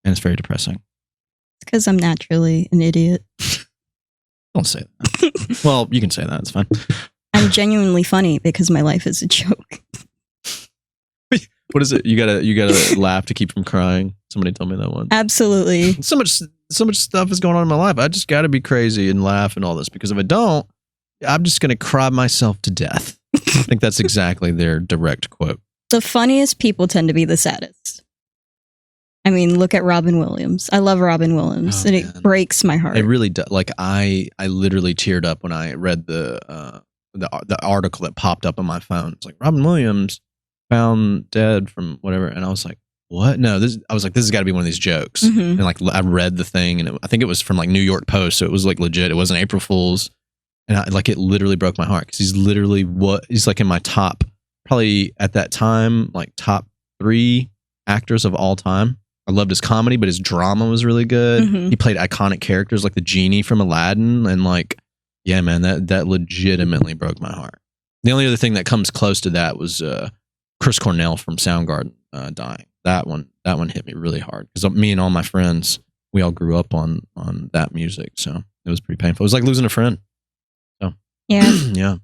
And it's very depressing. It's because I'm naturally an idiot. Don't say that. Well, you can say that. It's fine. I'm genuinely funny because my life is a joke. What is it? You gotta laugh to keep from crying. Somebody told me that one. Absolutely. So much stuff is going on in my life. I just got to be crazy and laugh and all this because if I don't, I'm just gonna cry myself to death. I think that's exactly their direct quote. The funniest people tend to be the saddest. I mean, look at Robin Williams. I love Robin Williams, and it breaks my heart. It really does. Like I literally teared up when I read the article that popped up on my phone. It's like Robin Williams found dead from whatever, and I was like, "What? No!" I was like, "This has got to be one of these jokes." Mm-hmm. And like, I read the thing, and I think it was from like New York Post, so it was like legit. It wasn't April Fool's, and it literally broke my heart because he's like in my top, probably at that time, like top 3 actors of all time. I loved his comedy, but his drama was really good. Mm-hmm. He played iconic characters like the genie from Aladdin, and like, yeah, man, that legitimately broke my heart. The only other thing that comes close to that was Chris Cornell from Soundgarden dying. That one hit me really hard because me and all my friends, we all grew up on that music, so it was pretty painful. It was like losing a friend. So yeah, yeah.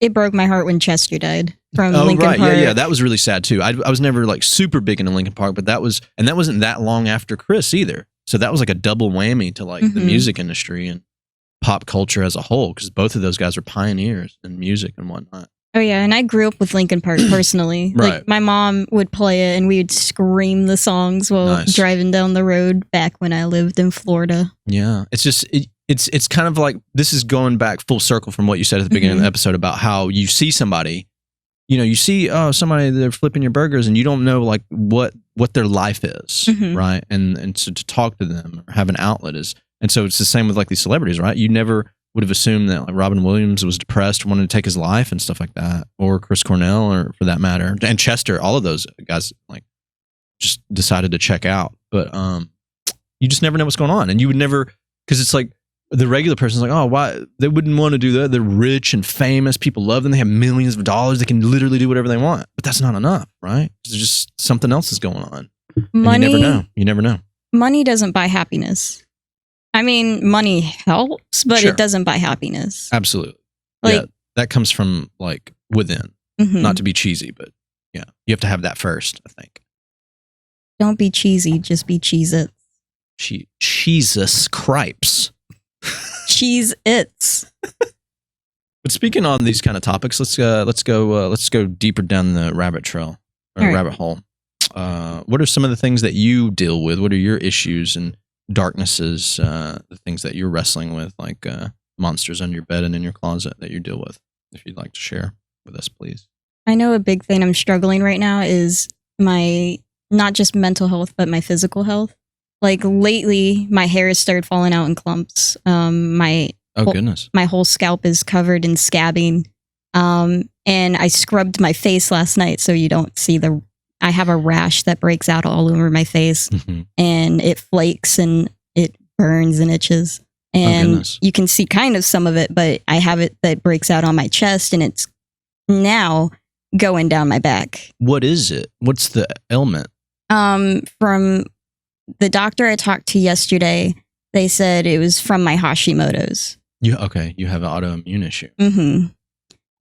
It broke my heart when Chester died from Linkin Park. Yeah, that was really sad too. I was never like super big into Linkin Park, but that wasn't that long after Chris either. So that was like a double whammy to like the music industry and pop culture as a whole because both of those guys were pioneers in music and whatnot. Oh yeah, and I grew up with Linkin Park personally. Right. Like my mom would play it and we would scream the songs while driving down the road back when I lived in Florida. Yeah. It's just it's kind of like this is going back full circle from what you said at the beginning of the episode about how you see somebody, you see somebody they're flipping your burgers and you don't know like what their life is, right? And so to talk to them or have an outlet is, and so it's the same with like these celebrities, right? You never would have assumed that like Robin Williams was depressed, wanted to take his life and stuff like that, or Chris Cornell, or for that matter, and Chester. All of those guys like just decided to check out, but you just never know what's going on, and you would never, because it's like the regular person's like, oh, why they wouldn't want to do that? They're rich and famous, people love them, they have millions of dollars, they can literally do whatever they want, but that's not enough, right? There's just something else is going on. Money, you never know. Money doesn't buy happiness. I mean, money helps, but it doesn't buy happiness. Absolutely. Like, yeah, that comes from like within. Not to be cheesy, but yeah, you have to have that first, I think. Don't be cheesy, just be Cheez-Its. Jesus cripes. Cheez-Its. But speaking on these kind of topics, let's go deeper down the rabbit trail or rabbit hole. What are some of the things that you deal with? What are your issues and darknesses, the things that you're wrestling with, like monsters under your bed and in your closet that you deal with? If you'd like to share with us, please. I know a big thing I'm struggling right now is my, not just mental health, but my physical health. Like lately, my hair has started falling out in clumps. Goodness. My whole scalp is covered in scabbing. And I scrubbed my face last night so you don't see I have a rash that breaks out all over my face and it flakes and it burns and itches. And you can see kind of some of it, but I have it that breaks out on my chest and it's now going down my back. What is it? What's the ailment? From the doctor I talked to yesterday, they said it was from my Hashimoto's. You have an autoimmune issue.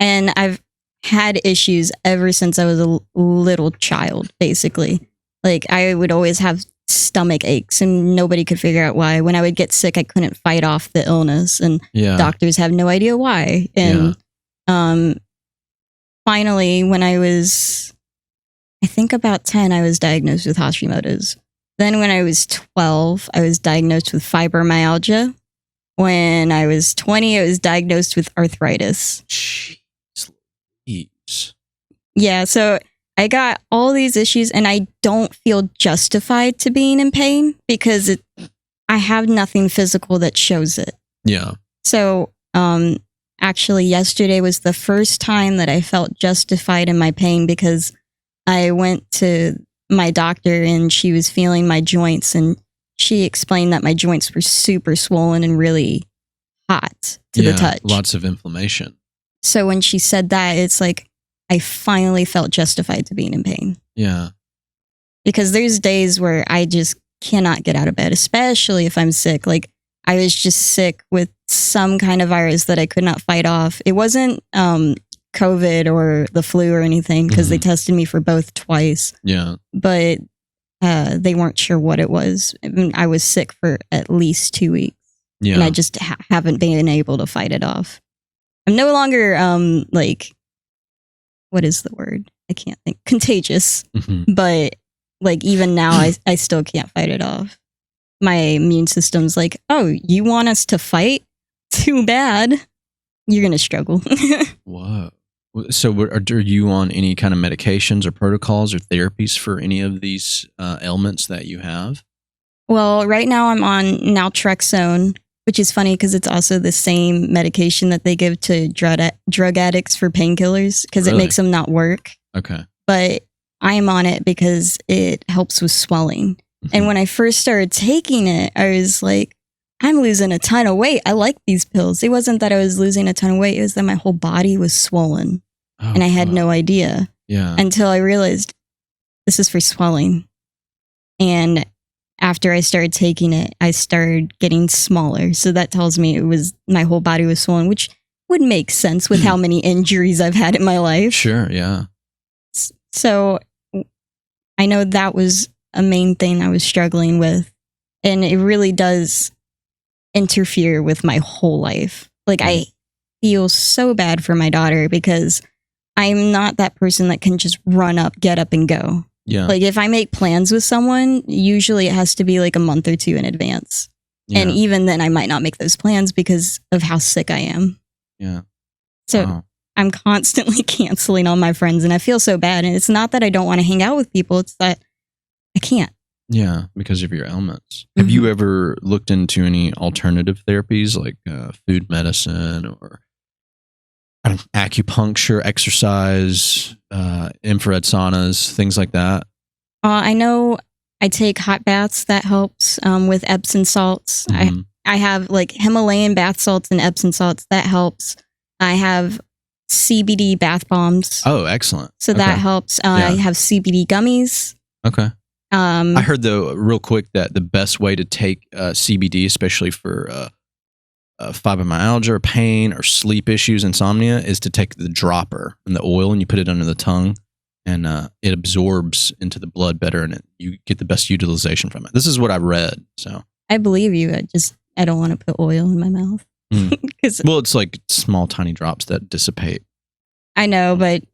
And I've had issues ever since I was a little child, basically. Like I would always have stomach aches and nobody could figure out why. When I would get sick, I couldn't fight off the illness and doctors have no idea why. And finally, when I was, I think about 10, I was diagnosed with Hashimoto's. Then when I was 12, I was diagnosed with fibromyalgia. When I was 20, I was diagnosed with arthritis. Jeez. Yeah, so I got all these issues and I don't feel justified to being in pain because I have nothing physical that shows it. Yeah. So, actually yesterday was the first time that I felt justified in my pain because I went to my doctor and she was feeling my joints and she explained that my joints were super swollen and really hot to the touch. Lots of inflammation. So when she said that, it's like I finally felt justified to being in pain. Yeah. Because there's days where I just cannot get out of bed, especially if I'm sick. Like I was just sick with some kind of virus that I could not fight off. It wasn't COVID or the flu or anything because they tested me for both twice. Yeah. But they weren't sure what it was. I was sick for at least 2 weeks. Yeah. And I just haven't been able to fight it off. I'm no longer like, what is the word? I can't think. Contagious. But like even now, I still can't fight it off. My immune system's like, oh, you want us to fight? Too bad. You're going to struggle. Whoa. So are you on any kind of medications or protocols or therapies for any of these ailments that you have? Well, right now I'm on Naltrexone, which is funny because it's also the same medication that they give to drug addicts for painkillers because it makes them not work. Okay. But I am on it because it helps with swelling. And when I first started taking it, I was like, I'm losing a ton of weight. I like these pills. It wasn't that I was losing a ton of weight. It was that my whole body was swollen. And I had no idea. Yeah. Until I realized this is for swelling. And after I started taking it, I started getting smaller. So that tells me it was my whole body was swollen, which would make sense with how many injuries I've had in my life. Sure, yeah. So I know that was a main thing I was struggling with. And it really does interfere with my whole life. Like I feel so bad for my daughter because I'm not that person that can just run up, get up and go. Yeah. Like if I make plans with someone, usually it has to be like a month or two in advance. Yeah. And even then I might not make those plans because of how sick I am. Yeah. So I'm constantly canceling on my friends and I feel so bad. And it's not that I don't want to hang out with people. It's that I can't. Yeah, because of your ailments. Have you ever looked into any alternative therapies like food medicine or acupuncture, exercise, infrared saunas, things like that? I know I take hot baths. That helps with Epsom salts. I have like Himalayan bath salts and Epsom salts. That helps. I have CBD bath bombs. Oh, excellent. So that helps. I have CBD gummies. Okay. I heard though, real quick, that the best way to take CBD, especially for fibromyalgia or pain or sleep issues, insomnia, is to take the dropper and the oil and you put it under the tongue and it absorbs into the blood better and you get the best utilization from it. This is what I read. So I believe you. I don't want to put oil in my mouth. Well, it's like small, tiny drops that dissipate. I know, but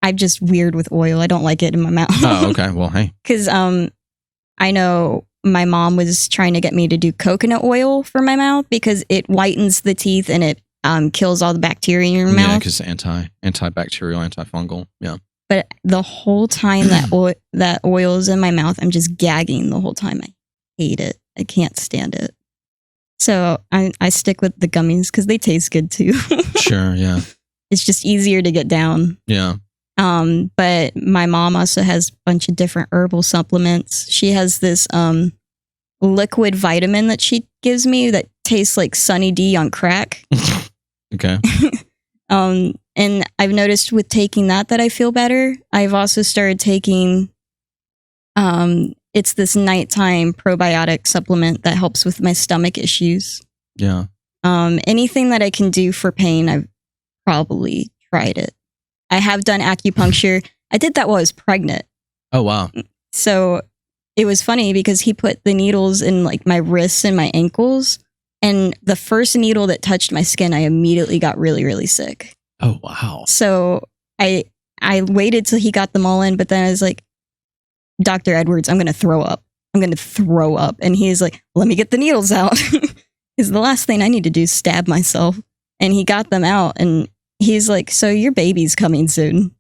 I'm just weird with oil. I don't like it in my mouth. Oh, okay. Well, hey. Because I know my mom was trying to get me to do coconut oil for my mouth because it whitens the teeth and it kills all the bacteria in your mouth. Yeah, because antibacterial, antifungal. Yeah. But the whole time that oil is in my mouth, I'm just gagging the whole time. I hate it. I can't stand it. So I stick with the gummies because they taste good too. Sure, yeah. It's just easier to get down. Yeah. But my mom also has a bunch of different herbal supplements. She has this liquid vitamin that she gives me that tastes like Sunny D on crack. Okay. And I've noticed with taking that I feel better. I've also started taking it's this nighttime probiotic supplement that helps with my stomach issues. Yeah. Anything that I can do for pain, I've probably tried it. I have done acupuncture. I did that while I was pregnant. Oh, wow. So it was funny because he put the needles in like my wrists and my ankles. And the first needle that touched my skin, I immediately got really, really sick. Oh, wow. So I waited till he got them all in, but then I was like, Dr. Edwards, I'm going to throw up. I'm going to throw up. And he's like, let me get the needles out. Because the last thing I need to do is stab myself. And he got them out and he's like, so your baby's coming soon.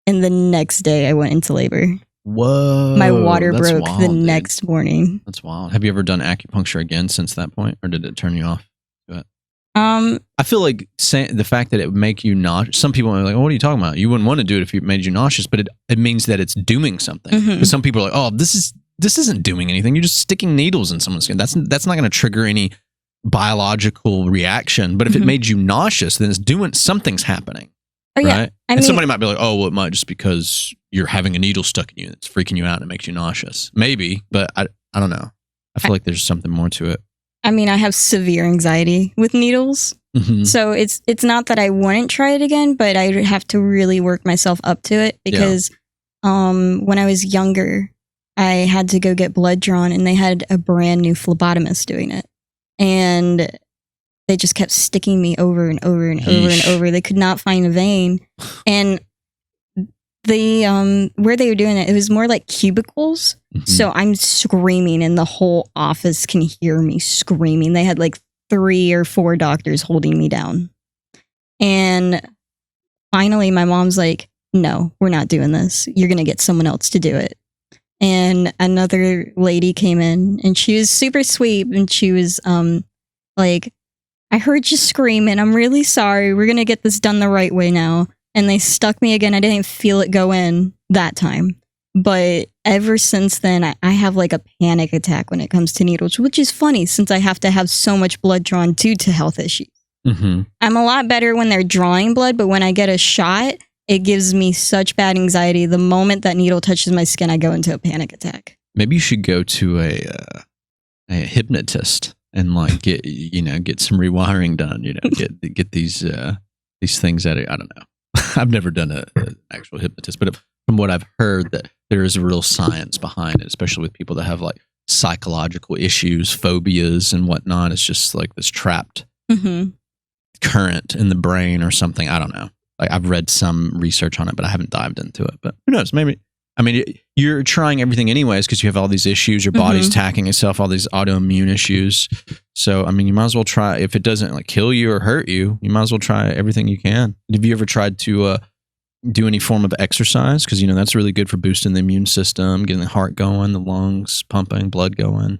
And the next day I went into labor. Whoa. My water that's broke wild, the dude. next morning. That's wild. Have you ever done acupuncture again since that point, or did it turn you off? I feel like the fact that it would make you nauseous. Some people are like, oh, "What are you talking about? You wouldn't want to do it if it made you nauseous," but it means that it's doing something. Because some people are like, "Oh, this isn't doing anything. You're just sticking needles in someone's skin. That's not going to trigger any biological reaction." But if it made you nauseous, then it's doing something's happening. Oh, yeah. Right? And somebody might be like, "Oh, well, it might just because you're having a needle stuck in you. It's freaking you out and it makes you nauseous." Maybe, but I don't know. I feel like there's something more to it. I mean, I have severe anxiety with needles. So it's not that I wouldn't try it again, but I have to really work myself up to it because when I was younger, I had to go get blood drawn and they had a brand new phlebotomist doing it. And they just kept sticking me over and over and over and over. They could not find a vein. And the where they were doing it was more like cubicles. So I'm screaming and the whole office can hear me screaming. They had like 3 or 4 doctors holding me down. And finally my mom's like, "No, we're not doing this. You're going to get someone else to do it." And another lady came in and she was super sweet and she was like, "I heard you screaming. I'm really sorry. We're going to get this done the right way now." And they stuck me again. I didn't feel it go in that time. But ever since then, I have like a panic attack when it comes to needles, which is funny since I have to have so much blood drawn due to health issues. I'm a lot better when they're drawing blood, but when I get a shot, it gives me such bad anxiety. The moment that needle touches my skin, I go into a panic attack. Maybe you should go to a hypnotist and like get some rewiring done. Get these things at it. I don't know. I've never done an actual hypnotist, but from what I've heard, that there is a real science behind it, especially with people that have like psychological issues, phobias, and whatnot. It's just like this trapped current in the brain or something. I don't know. Like I've read some research on it, but I haven't dived into it. But who knows? Maybe. I mean, you're trying everything anyways because you have all these issues. Your body's attacking itself, all these autoimmune issues. So, I mean, you might as well try. If it doesn't like kill you or hurt you, you might as well try everything you can. Have you ever tried to do any form of exercise? Because that's really good for boosting the immune system, getting the heart going, the lungs pumping, blood going.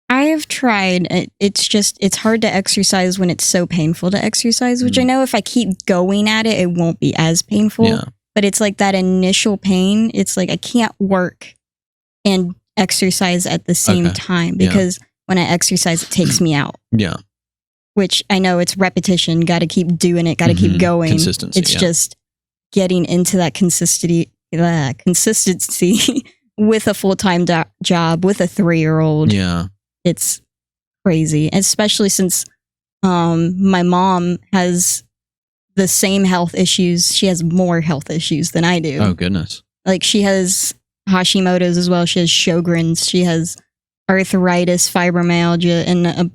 I have tried. It's hard to exercise when it's so painful to exercise, which I know if I keep going at it, it won't be as painful. Yeah. But it's like that initial pain. It's like I can't work and exercise at the same time because when I exercise, it takes me out. Yeah. Which I know it's repetition. Got to keep doing it. Got to keep going. Consistency. It's just getting into that consistency with a full-time job with a 3-year-old. Yeah. It's crazy, especially since my mom has the same health issues. She has more health issues than I do. Oh, goodness. Like she has Hashimoto's as well. She has Sjogren's. She has arthritis, fibromyalgia, and a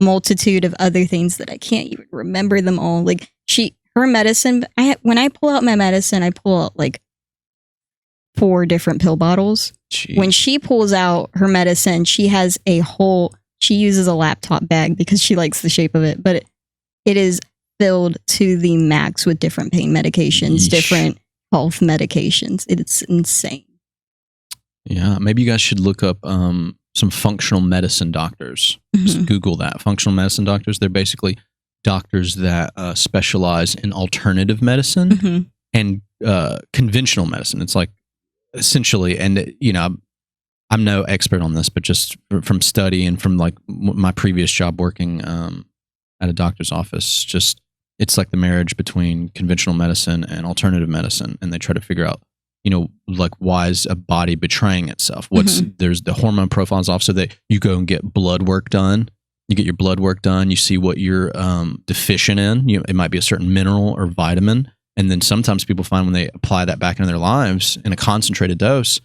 multitude of other things that I can't even remember them all. Like her medicine, when I pull out my medicine, I pull out like 4 different pill bottles. Jeez. When she pulls out her medicine, she uses a laptop bag because she likes the shape of it, but it is filled to the max with different pain medications, different health medications. It's insane. Yeah, maybe you guys should look up some functional medicine doctors. Just Google that. Functional medicine doctors. They're basically doctors that specialize in alternative medicine and conventional medicine. It's like essentially, and I'm no expert on this, but just from study and from like my previous job working at a doctor's office, just it's like the marriage between conventional medicine and alternative medicine, and they try to figure out, like why is a body betraying itself? There's the hormone profiles off, so that you go and get blood work done. You get your blood work done. You see what you're deficient in. It might be a certain mineral or vitamin, and then sometimes people find when they apply that back into their lives in a concentrated dose,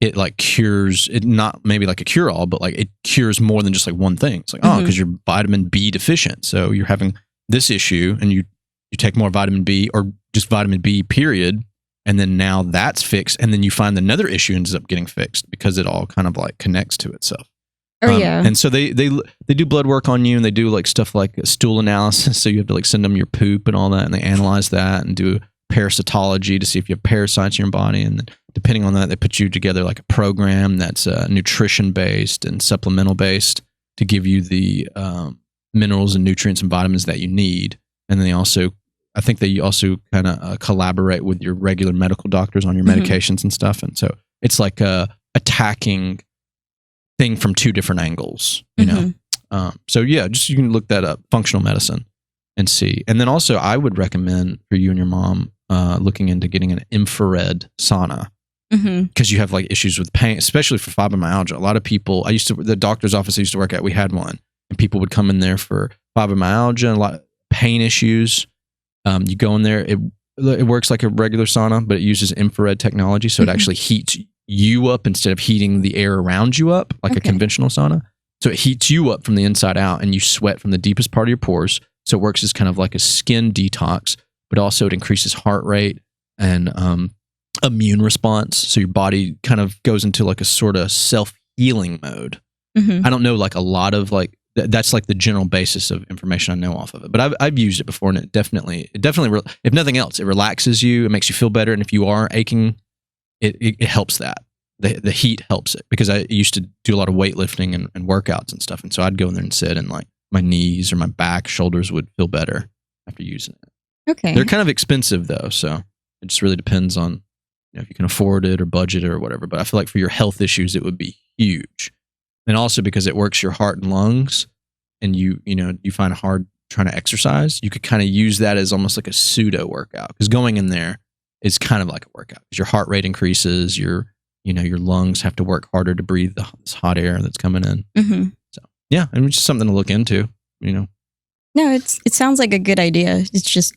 it like cures it, not maybe like a cure-all, but like it cures more than just like one thing. It's like, because you're vitamin B deficient. So you're having this issue and you take more vitamin B or just vitamin B period. And then now that's fixed. And then you find another issue ends up getting fixed because it all kind of like connects to itself. And so they do blood work on you, and they do like stuff like stool analysis. So you have to like send them your poop and all that, and they analyze that and do parasitology to see if you have parasites in your body. And then depending on that, they put you together like a program that's nutrition based and supplemental based to give you the minerals and nutrients and vitamins that you need. And then I think they also kind of collaborate with your regular medical doctors on your medications and stuff. And so it's like a attacking thing from two different angles, you know? So yeah, just you can look that up, functional medicine, and see. And then also I would recommend for you and your mom looking into getting an infrared sauna because you have like issues with pain, especially for fibromyalgia. A lot of people, the doctor's office I used to work at, we had one, and people would come in there for fibromyalgia and a lot of pain issues. You go in there, it works like a regular sauna, but it uses infrared technology. So it actually heats you up instead of heating the air around you up like a conventional sauna. So it heats you up from the inside out and you sweat from the deepest part of your pores. So it works as kind of like a skin detox, but also it increases heart rate and immune response. So your body kind of goes into like a sort of self-healing mode. I don't know like a lot of like, that's like the general basis of information I know off of it. But I've used it before, and it definitely, if nothing else, it relaxes you. It makes you feel better. And if you are aching, it helps that. The heat helps it, because I used to do a lot of weightlifting and workouts and stuff. And so I'd go in there and sit, and like my knees or my back, shoulders would feel better after using it. Okay. They're kind of expensive though. So it just really depends on if you can afford it or budget it or whatever. But I feel like for your health issues, it would be huge. And also because it works your heart and lungs, and you find it hard trying to exercise, you could kind of use that as almost like a pseudo workout, because going in there is kind of like a workout because your heart rate increases, your lungs have to work harder to breathe this hot air that's coming in. So yeah, and it's just something to look into, No, it sounds like a good idea. It's just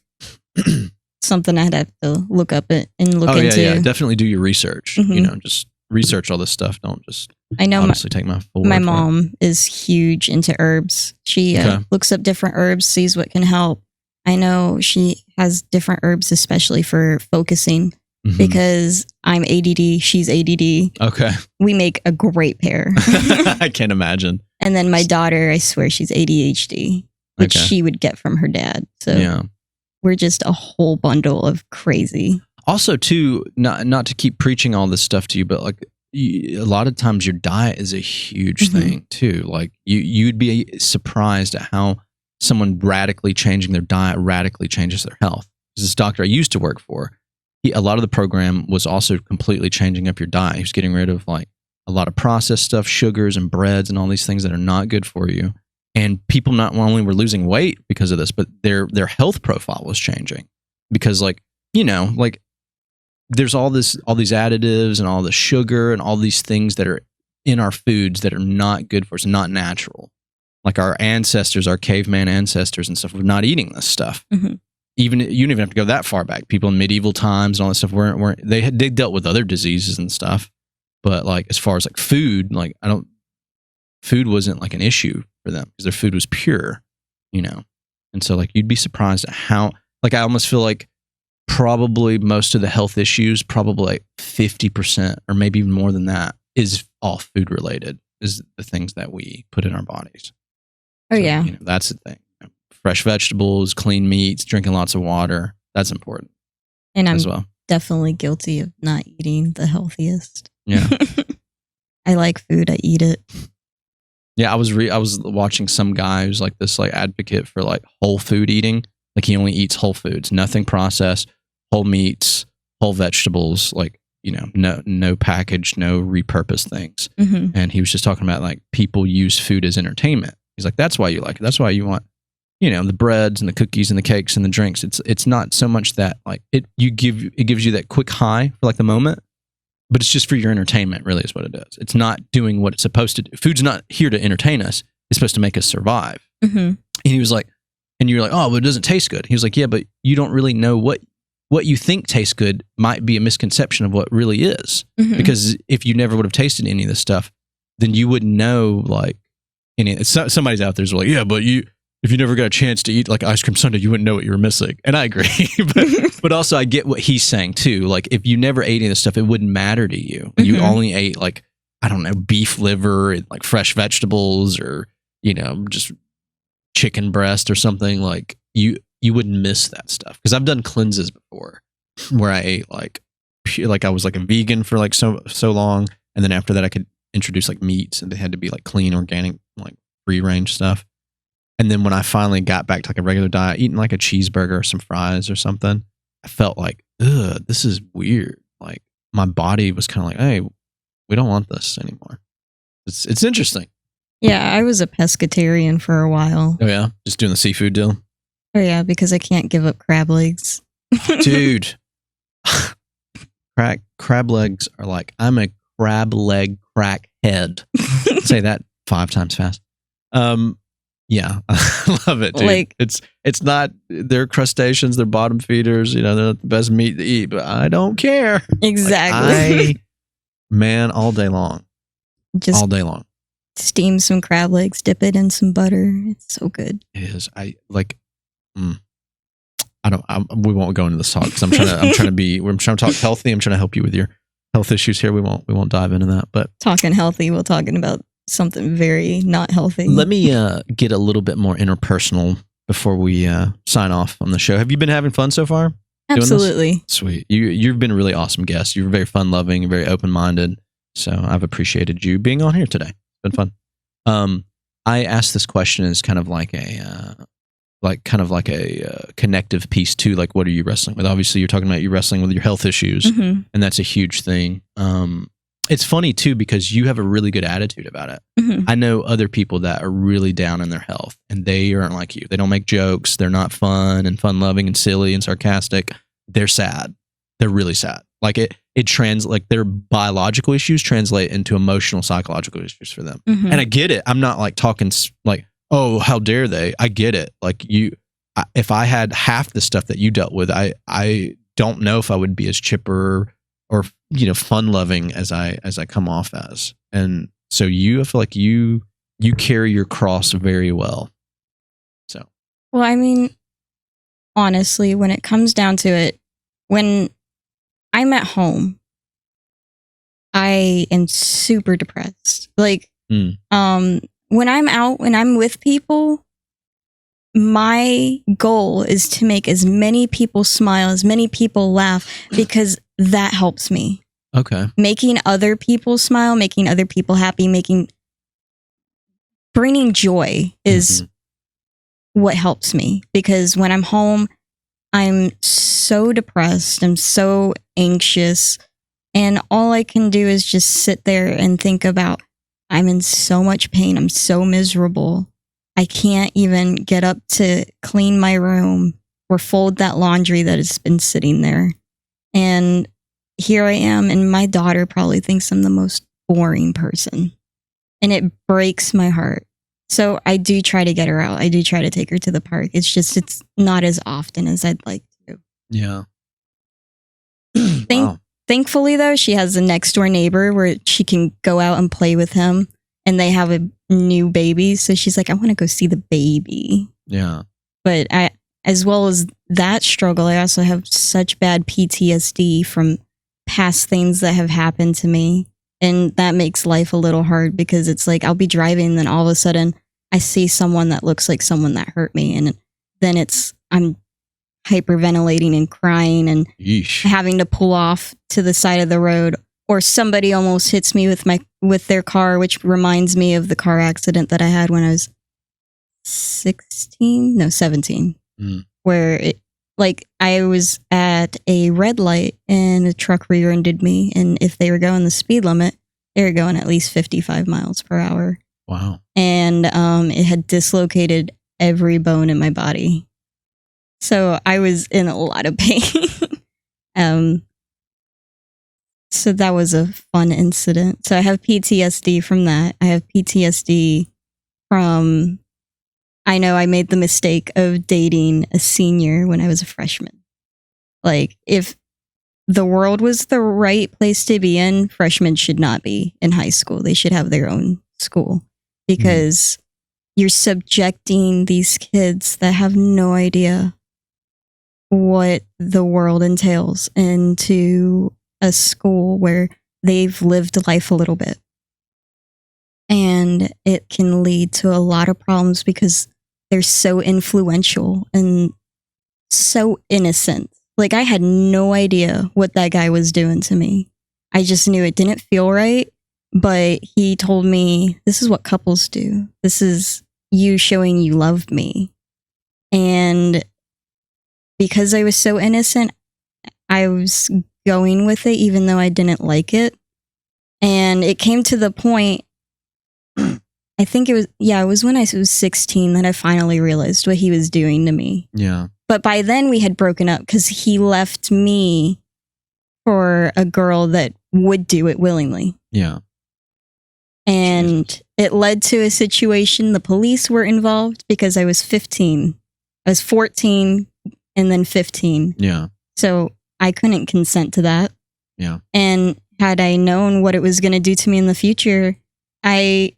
something I'd have to look up and look into. Yeah, definitely do your research. Just research all this stuff. Don't just I know honestly take my full word my for it. mom is huge into herbs. She looks up different herbs, sees what can help. I know she has different herbs, especially for focusing, because I'm ADD, she's ADD. Okay. We make a great pair. I can't imagine. And then my daughter, I swear she's ADHD, which she would get from her dad. So we're just a whole bundle of crazy. Also, too, not to keep preaching all this stuff to you, but like a lot of times your diet is a huge thing too. Like you'd be surprised at how someone radically changing their diet radically changes their health. This doctor I used to work for, a lot of the program was also completely changing up your diet. He was getting rid of like a lot of processed stuff, sugars and breads and all these things that are not good for you. And people not only were losing weight because of this, but their health profile was changing because there's all these additives and all the sugar and all these things that are in our foods that are not good for us, not natural. Like our ancestors, our caveman ancestors and stuff, were not eating this stuff. Even you don't even have to go that far back. People in medieval times and all that stuff weren't they dealt with other diseases and stuff. But like as far as like food, like food wasn't like an issue for them because their food was pure, And so like you'd be surprised at how, like I almost feel like probably most of the health issues, probably like 50% or maybe even more than that, is all food related, is the things that we put in our bodies. Oh, yeah. That's the thing. Fresh vegetables, clean meats, drinking lots of water. That's important. And I'm as well. Definitely guilty of not eating the healthiest. Yeah. I like food. I eat it. Yeah, I was watching some guy who's like this like advocate for like whole food eating. Like he only eats whole foods, nothing processed, whole meats, whole vegetables, like, no packaged, no repurposed things. And he was just talking about like people use food as entertainment. He's like, that's why you like it. That's why you want, the breads and the cookies and the cakes and the drinks. It's not so much that like it gives you that quick high for like the moment, but it's just for your entertainment, really is what it is. It's not doing what it's supposed to do. Food's not here to entertain us. It's supposed to make us survive. And he was like, and you're like, oh, but it doesn't taste good. He was like, yeah, but you don't really know what you think tastes good might be a misconception of what really is. Because if you never would have tasted any of this stuff, then you wouldn't know like any. Somebody's out there's like, yeah, but if you never got a chance to eat like ice cream sundae, you wouldn't know what you were missing. And I agree, but also I get what he's saying too. Like if you never ate any of this stuff, it wouldn't matter to you. You only ate like, I don't know, beef liver and like fresh vegetables or, just chicken breast or something, like you wouldn't miss that stuff. Because I've done cleanses before where I ate like I was like a vegan for like so long, and then after that I could introduce like meats, and they had to be like clean, organic, like free range stuff. And then when I finally got back to like a regular diet, eating like a cheeseburger or some fries or something, I felt like, ugh, this is weird. Like my body was kind of like, hey, we don't want this anymore. It's interesting. Yeah, I was a pescatarian for a while. Oh yeah, just doing the seafood deal. Oh yeah, because I can't give up crab legs. Dude, crab legs are like, I'm a crab leg crackhead. Say that 5 times fast. Yeah, I love it, dude. Like, it's not, they're crustaceans, they're bottom feeders, you know, they're not the best meat to eat, but I don't care. Exactly. Man, all day long. Just all day long. steam some crab legs, dip it in some butter. It's so good. It is. We won't go into this talk because I'm trying to talk healthy. I'm trying to help you with your health issues here. We won't dive into that, but Talking healthy, we're talking about something very not healthy. let me get a little bit more interpersonal before we sign off on the show. Have you been having fun so far? Absolutely. Sweet. You've been a really awesome guest. You're very fun loving and very open minded. So I've appreciated you being on here today. It's been fun. I asked this question as kind of like a connective piece too. Like, what are you wrestling with? Obviously, you're talking about you wrestling with your health issues, Mm-hmm. and that's a huge thing. It's funny too because you have a really good attitude about it. Mm-hmm. I know other people that are really down in their health, and they aren't like you. They don't make jokes. They're not fun and fun loving and silly and sarcastic. They're sad. They're really sad. Like it like their biological issues translate into emotional, psychological issues for them. Mm-hmm. And I get it. I'm not like talking like, oh, how dare they? I get it. Like if I had half the stuff that you dealt with, I don't know if I would be as chipper or, you know, fun loving as I come off as. And so I feel like you carry your cross very well. So, Well, I mean, honestly, when it comes down to it, when I'm at home, I am super depressed. Like, when I'm out, when I'm with people, my goal is to make as many people smile, as many people laugh, because that helps me. okay. Making other people smile, making other people happy, bringing joy is what helps me. Because when I'm home, I'm so depressed, I'm so anxious, and all I can do is just sit there and think about, I'm in so much pain, I'm so miserable. I can't even get up to clean my room or fold that laundry that has been sitting there. And here I am, and my daughter probably thinks I'm the most boring person. And it breaks my heart. So I do try to get her out. I do try to take her to the park. It's just, it's not as often as I'd like to. Yeah. Wow. Thankfully, though, she has a next door neighbor where she can go out and play with him. And they have a new baby. So she's like, I want to go see the baby. Yeah. But as well as that struggle, I also have such bad PTSD from past things that have happened to me. And that makes life a little hard because it's like I'll be driving and then all of a sudden I see someone that looks like someone that hurt me. And then I'm hyperventilating and crying and Yeesh. having to pull off to the side of the road. Or somebody almost hits me with their car, which reminds me of the car accident that I had when I was 17, where I was at a red light and a truck rear-ended me. And if they were going the speed limit, they were going at least 55 miles per hour. Wow. And it had dislocated every bone in my body. So I was in a lot of pain. So that was a fun incident. So I have PTSD from that. I have PTSD from, I know I made the mistake of dating a senior when I was a freshman. Like, if the world was the right place to be in, freshmen should not be in high school. They should have their own school because you're subjecting these kids that have no idea what the world entails into a school where they've lived life a little bit. And it can lead to a lot of problems because they're so influential and so innocent. Like, I had no idea what that guy was doing to me. I just knew it didn't feel right. But he told me, this is what couples do. This is you showing you love me. And because I was so innocent, I was going with it, even though I didn't like it. And it came to the point, I think it was when I was 16 that I finally realized what he was doing to me. Yeah. But by then we had broken up because he left me for a girl that would do it willingly. Yeah. And it led to a situation. The police were involved because I was 15. I was 14 and then 15. Yeah. So I couldn't consent to that. Yeah. And had I known what it was going to do to me in the future, I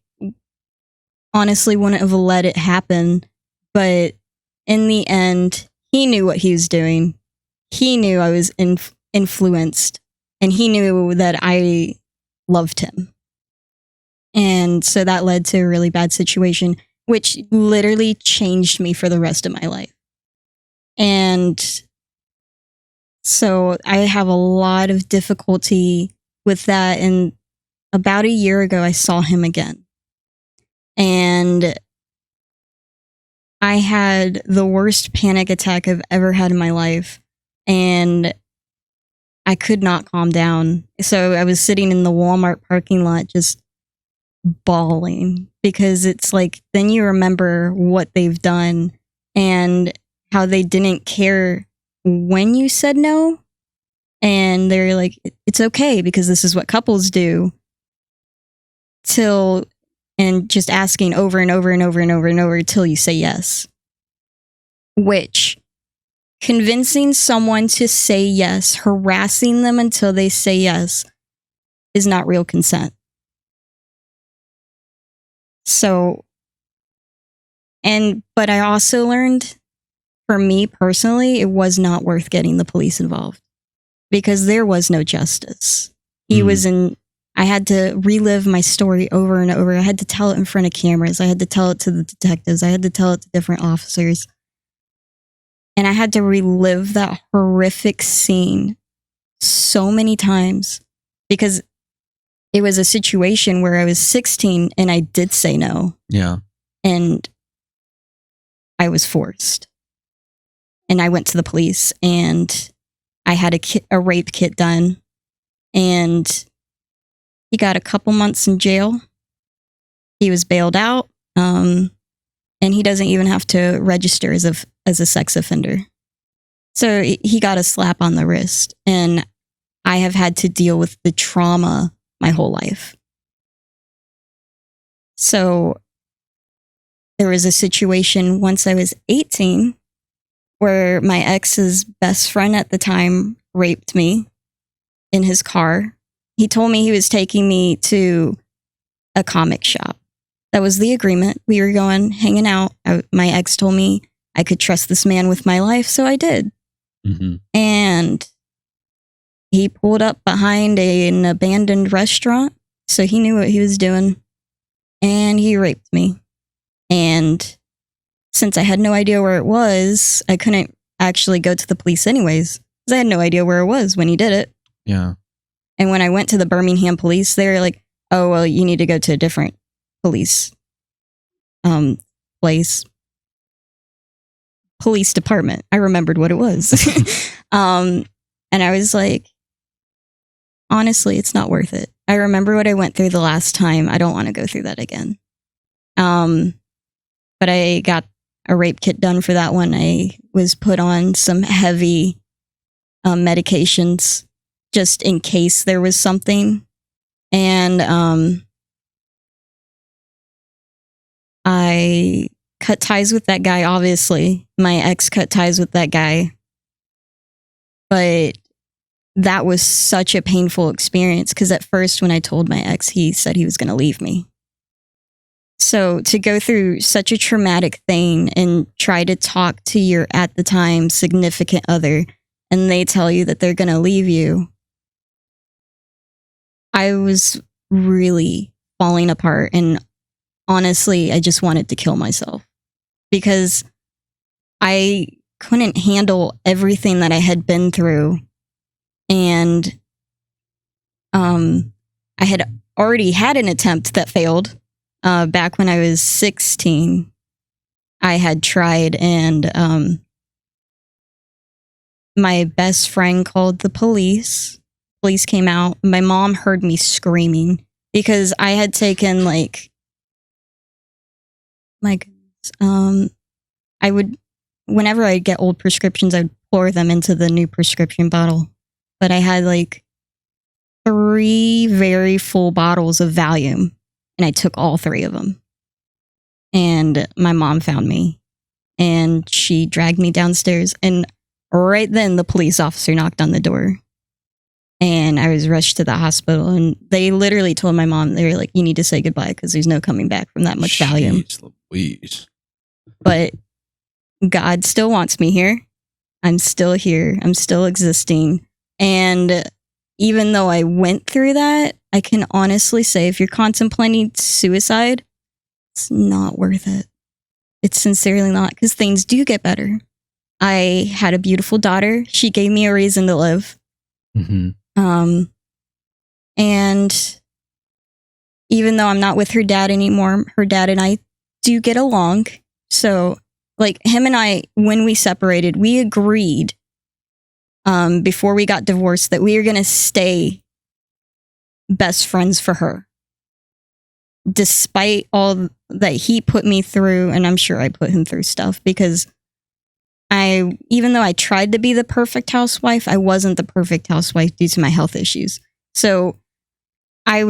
honestly wouldn't have let it happen. But in the end, he knew what he was doing. He knew I was influenced, and he knew that I loved him. And so that led to a really bad situation, which literally changed me for the rest of my life. And so I have a lot of difficulty with that. And about a year ago, I saw him again. And I had the worst panic attack I've ever had in my life. And I could not calm down. So I was sitting in the Walmart parking lot just bawling, because it's like, then you remember what they've done and how they didn't care when you said no. And they're like, it's okay because this is what couples do. And just asking over and over and over and over and over until you say yes. Which, convincing someone to say yes, harassing them until they say yes, is not real consent. So, but I also learned, for me personally, it was not worth getting the police involved because there was no justice. I had to relive my story over and over. I had to tell it in front of cameras. I had to tell it to the detectives. I had to tell it to different officers. And I had to relive that horrific scene so many times because it was a situation where I was 16 and I did say no. Yeah. And I was forced. And I went to the police and I had a rape kit done. And he got a couple months in jail. He was bailed out. And he doesn't even have to register as a sex offender. So he got a slap on the wrist. And I have had to deal with the trauma my whole life. So there was a situation once I was 18 where my ex's best friend at the time raped me in his car. He told me he was taking me to a comic shop. That was the agreement. We were going, hanging out. My ex told me I could trust this man with my life, so I did. Mm-hmm. And he pulled up behind an abandoned restaurant, so he knew what he was doing. And he raped me. And since I had no idea where it was, I couldn't actually go to the police anyways, because I had no idea where it was when he did it. Yeah. And when I went to the Birmingham police, they were like, oh, well, you need to go to a different police police department. I remembered what it was. And I was like, honestly, it's not worth it. I remember what I went through the last time. I don't want to go through that again. But I got a rape kit done for that one. I was put on some heavy medications just in case there was something. And I cut ties with that guy, obviously. My ex cut ties with that guy. But that was such a painful experience because at first when I told my ex, he said he was going to leave me. So to go through such a traumatic thing and try to talk to your, at the time, significant other, and they tell you that they're going to leave you, I was really falling apart. And honestly, I just wanted to kill myself because I couldn't handle everything that I had been through. And I had already had an attempt that failed. Back when I was 16, I had tried, and my best friend called the police. Police came out. My mom heard me screaming because I had taken like, my goodness, I would, whenever I'd get old prescriptions, I'd pour them into the new prescription bottle. But I had like 3 very full bottles of Valium, and I took all 3 of them. And my mom found me, and she dragged me downstairs, and right then the police officer knocked on the door, and I was rushed to the hospital, and they literally told my mom, they were like, you need to say goodbye because there's no coming back from that much Valium. Jeez Louise. But God still wants me here. I'm still here. I'm still existing. And even though I went through that, I can honestly say if you're contemplating suicide, it's not worth it. It's sincerely not, because things do get better. I had a beautiful daughter. She gave me a reason to live. Mm-hmm. And even though I'm not with her dad anymore, her dad and I do get along. So, like, him and I, when we separated, we agreed before we got divorced that we were going to stay best friends for her. Despite all that he put me through, and I'm sure I put him through stuff, because even though I tried to be the perfect housewife, I wasn't the perfect housewife due to my health issues. So I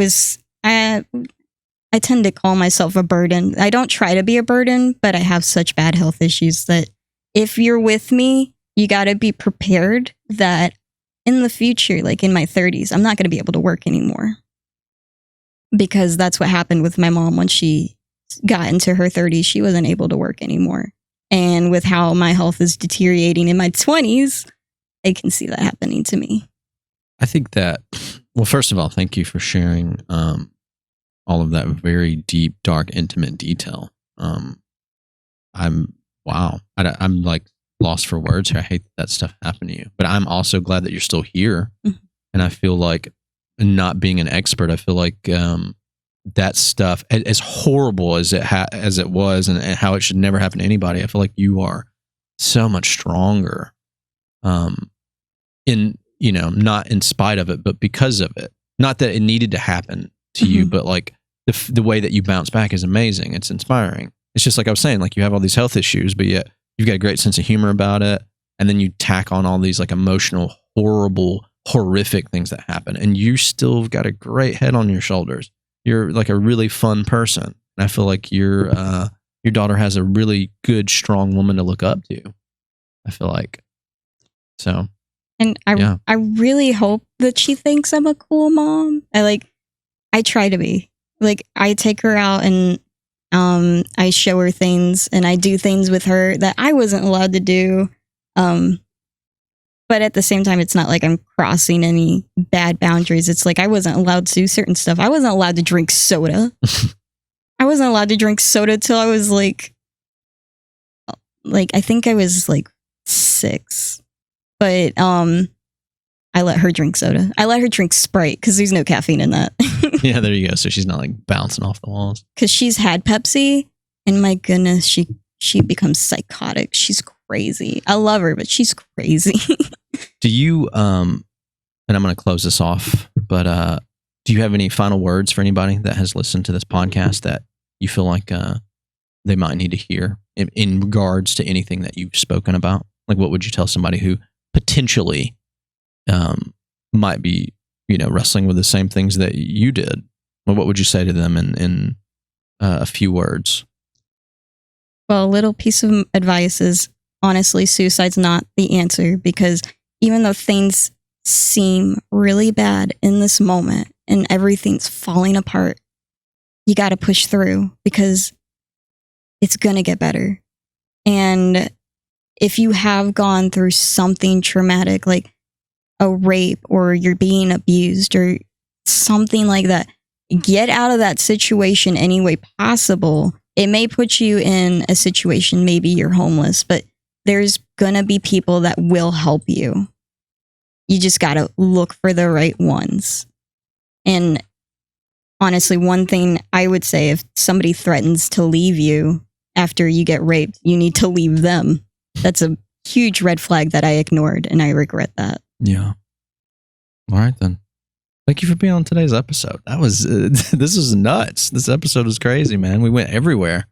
tend to call myself a burden. I don't try to be a burden, but I have such bad health issues that if you're with me, you got to be prepared that in the future, like in my 30s, I'm not going to be able to work anymore. Because that's what happened with my mom when she got into her 30s. She wasn't able to work anymore. And with how my health is deteriorating in my 20s, I can see that happening to me. I think that, well, first of all, thank you for sharing all of that very deep, dark, intimate detail. I'm like lost for words here. I hate that stuff happened to you, but I'm also glad that you're still here. Mm-hmm. And I feel like, not being an expert, I feel like that stuff, as horrible as it was, and how it should never happen to anybody, I feel like you are so much stronger. Not in spite of it, but because of it. Not that it needed to happen to you, but like the way that you bounce back is amazing. It's inspiring. It's just like I was saying, like you have all these health issues, but yet you've got a great sense of humor about it, and then you tack on all these like emotional, horrific things that happen, and you still got a great head on your shoulders. You're like a really fun person, and I feel like your daughter has a really good, strong woman to look up to. I feel like so. And I really hope that she thinks I'm a cool mom. I try to be. Like, I take her out and I show her things, and I do things with her that I wasn't allowed to do. But at the same time, it's not like I'm crossing any bad boundaries. It's like I wasn't allowed to do certain stuff. I wasn't allowed to drink soda. I wasn't allowed to drink soda till I was like I think I was like 6. But I let her drink soda. I let her drink Sprite because there's no caffeine in that. Yeah, there you go. So she's not like bouncing off the walls. Because she's had Pepsi, and my goodness, she becomes psychotic. She's crazy. I love her, but she's crazy. Do you, and I'm going to close this off, but do you have any final words for anybody that has listened to this podcast that you feel like they might need to hear in regards to anything that you've spoken about? Like, what would you tell somebody who potentially might be, wrestling with the same things that you did? Well, what would you say to them in a few words? Well, a little piece of advice is, honestly, suicide's not the answer, because even though things seem really bad in this moment and everything's falling apart, you got to push through because it's going to get better. And if you have gone through something traumatic, like a rape, or you're being abused or something like that, get out of that situation any way possible. It may put you in a situation, maybe you're homeless, but there's gonna be people that will help you. You just gotta look for the right ones. And honestly, one thing I would say, if somebody threatens to leave you after you get raped, you need to leave them. That's a huge red flag that I ignored, and I regret that. Yeah. All right, then. Thank you for being on today's episode. That was this was nuts. This episode was crazy, man. We went everywhere.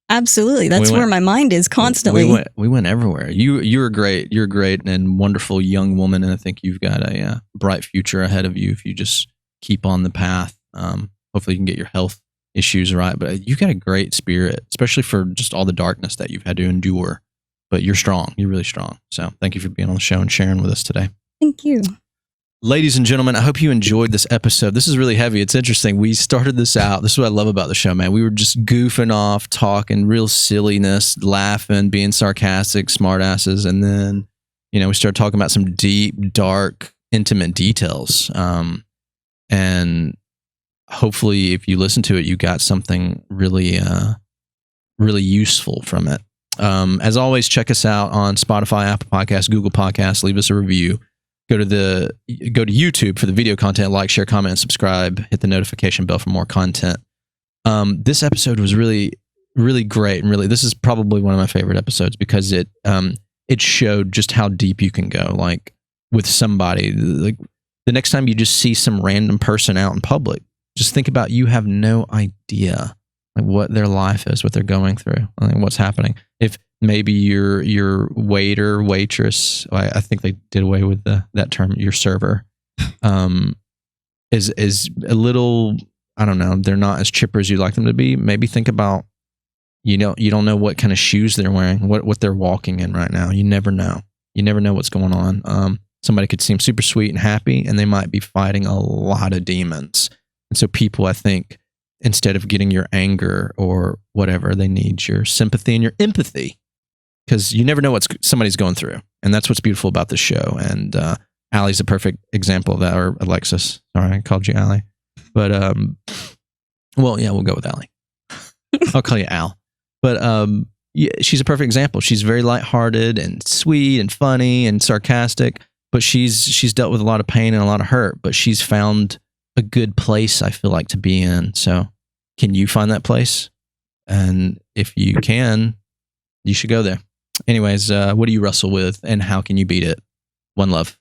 Absolutely. That's where my mind is constantly. We went everywhere. You're great. You're a great and wonderful young woman, and I think you've got a bright future ahead of you if you just keep on the path. Hopefully you can get your health issues right, but you got a great spirit, especially for just all the darkness that you've had to endure. But you're strong. You're really strong. So thank you for being on the show and sharing with us today. Thank you. Ladies and gentlemen, I hope you enjoyed this episode. This is really heavy. It's interesting. We started this out. This is what I love about the show, man. We were just goofing off, talking real silliness, laughing, being sarcastic, smartasses. And then, we started talking about some deep, dark, intimate details. And hopefully if you listen to it, you got something really, really useful from it. As always, check us out on Spotify, Apple Podcasts, Google Podcasts. Leave us a review. Go to YouTube for the video content. Like, share, comment, and subscribe. Hit the notification bell for more content. This episode was really, really great, and really, this is probably one of my favorite episodes because it showed just how deep you can go. Like with somebody, like the next time you just see some random person out in public, just think about you have no idea like what their life is, what they're going through, what's happening. If maybe your waiter, waitress, I think they did away with that term, your server, is a little, I don't know, they're not as chipper as you'd like them to be. Maybe think about, you don't know what kind of shoes they're wearing, what they're walking in right now. You never know. You never know what's going on. Somebody could seem super sweet and happy, and they might be fighting a lot of demons. And so people, I think, instead of getting your anger or whatever, they need your sympathy and your empathy. Because you never know what somebody's going through. And that's what's beautiful about this show. And Allie's a perfect example of that, or Alexis. Sorry, I called you Allie. But, well, yeah, we'll go with Allie. I'll call you Al. But yeah, she's a perfect example. She's very lighthearted and sweet and funny and sarcastic. But she's dealt with a lot of pain and a lot of hurt. But she's found a good place, I feel like, to be in. So can you find that place? And if you can, you should go there. Anyways, what do you wrestle with and how can you beat it? One love.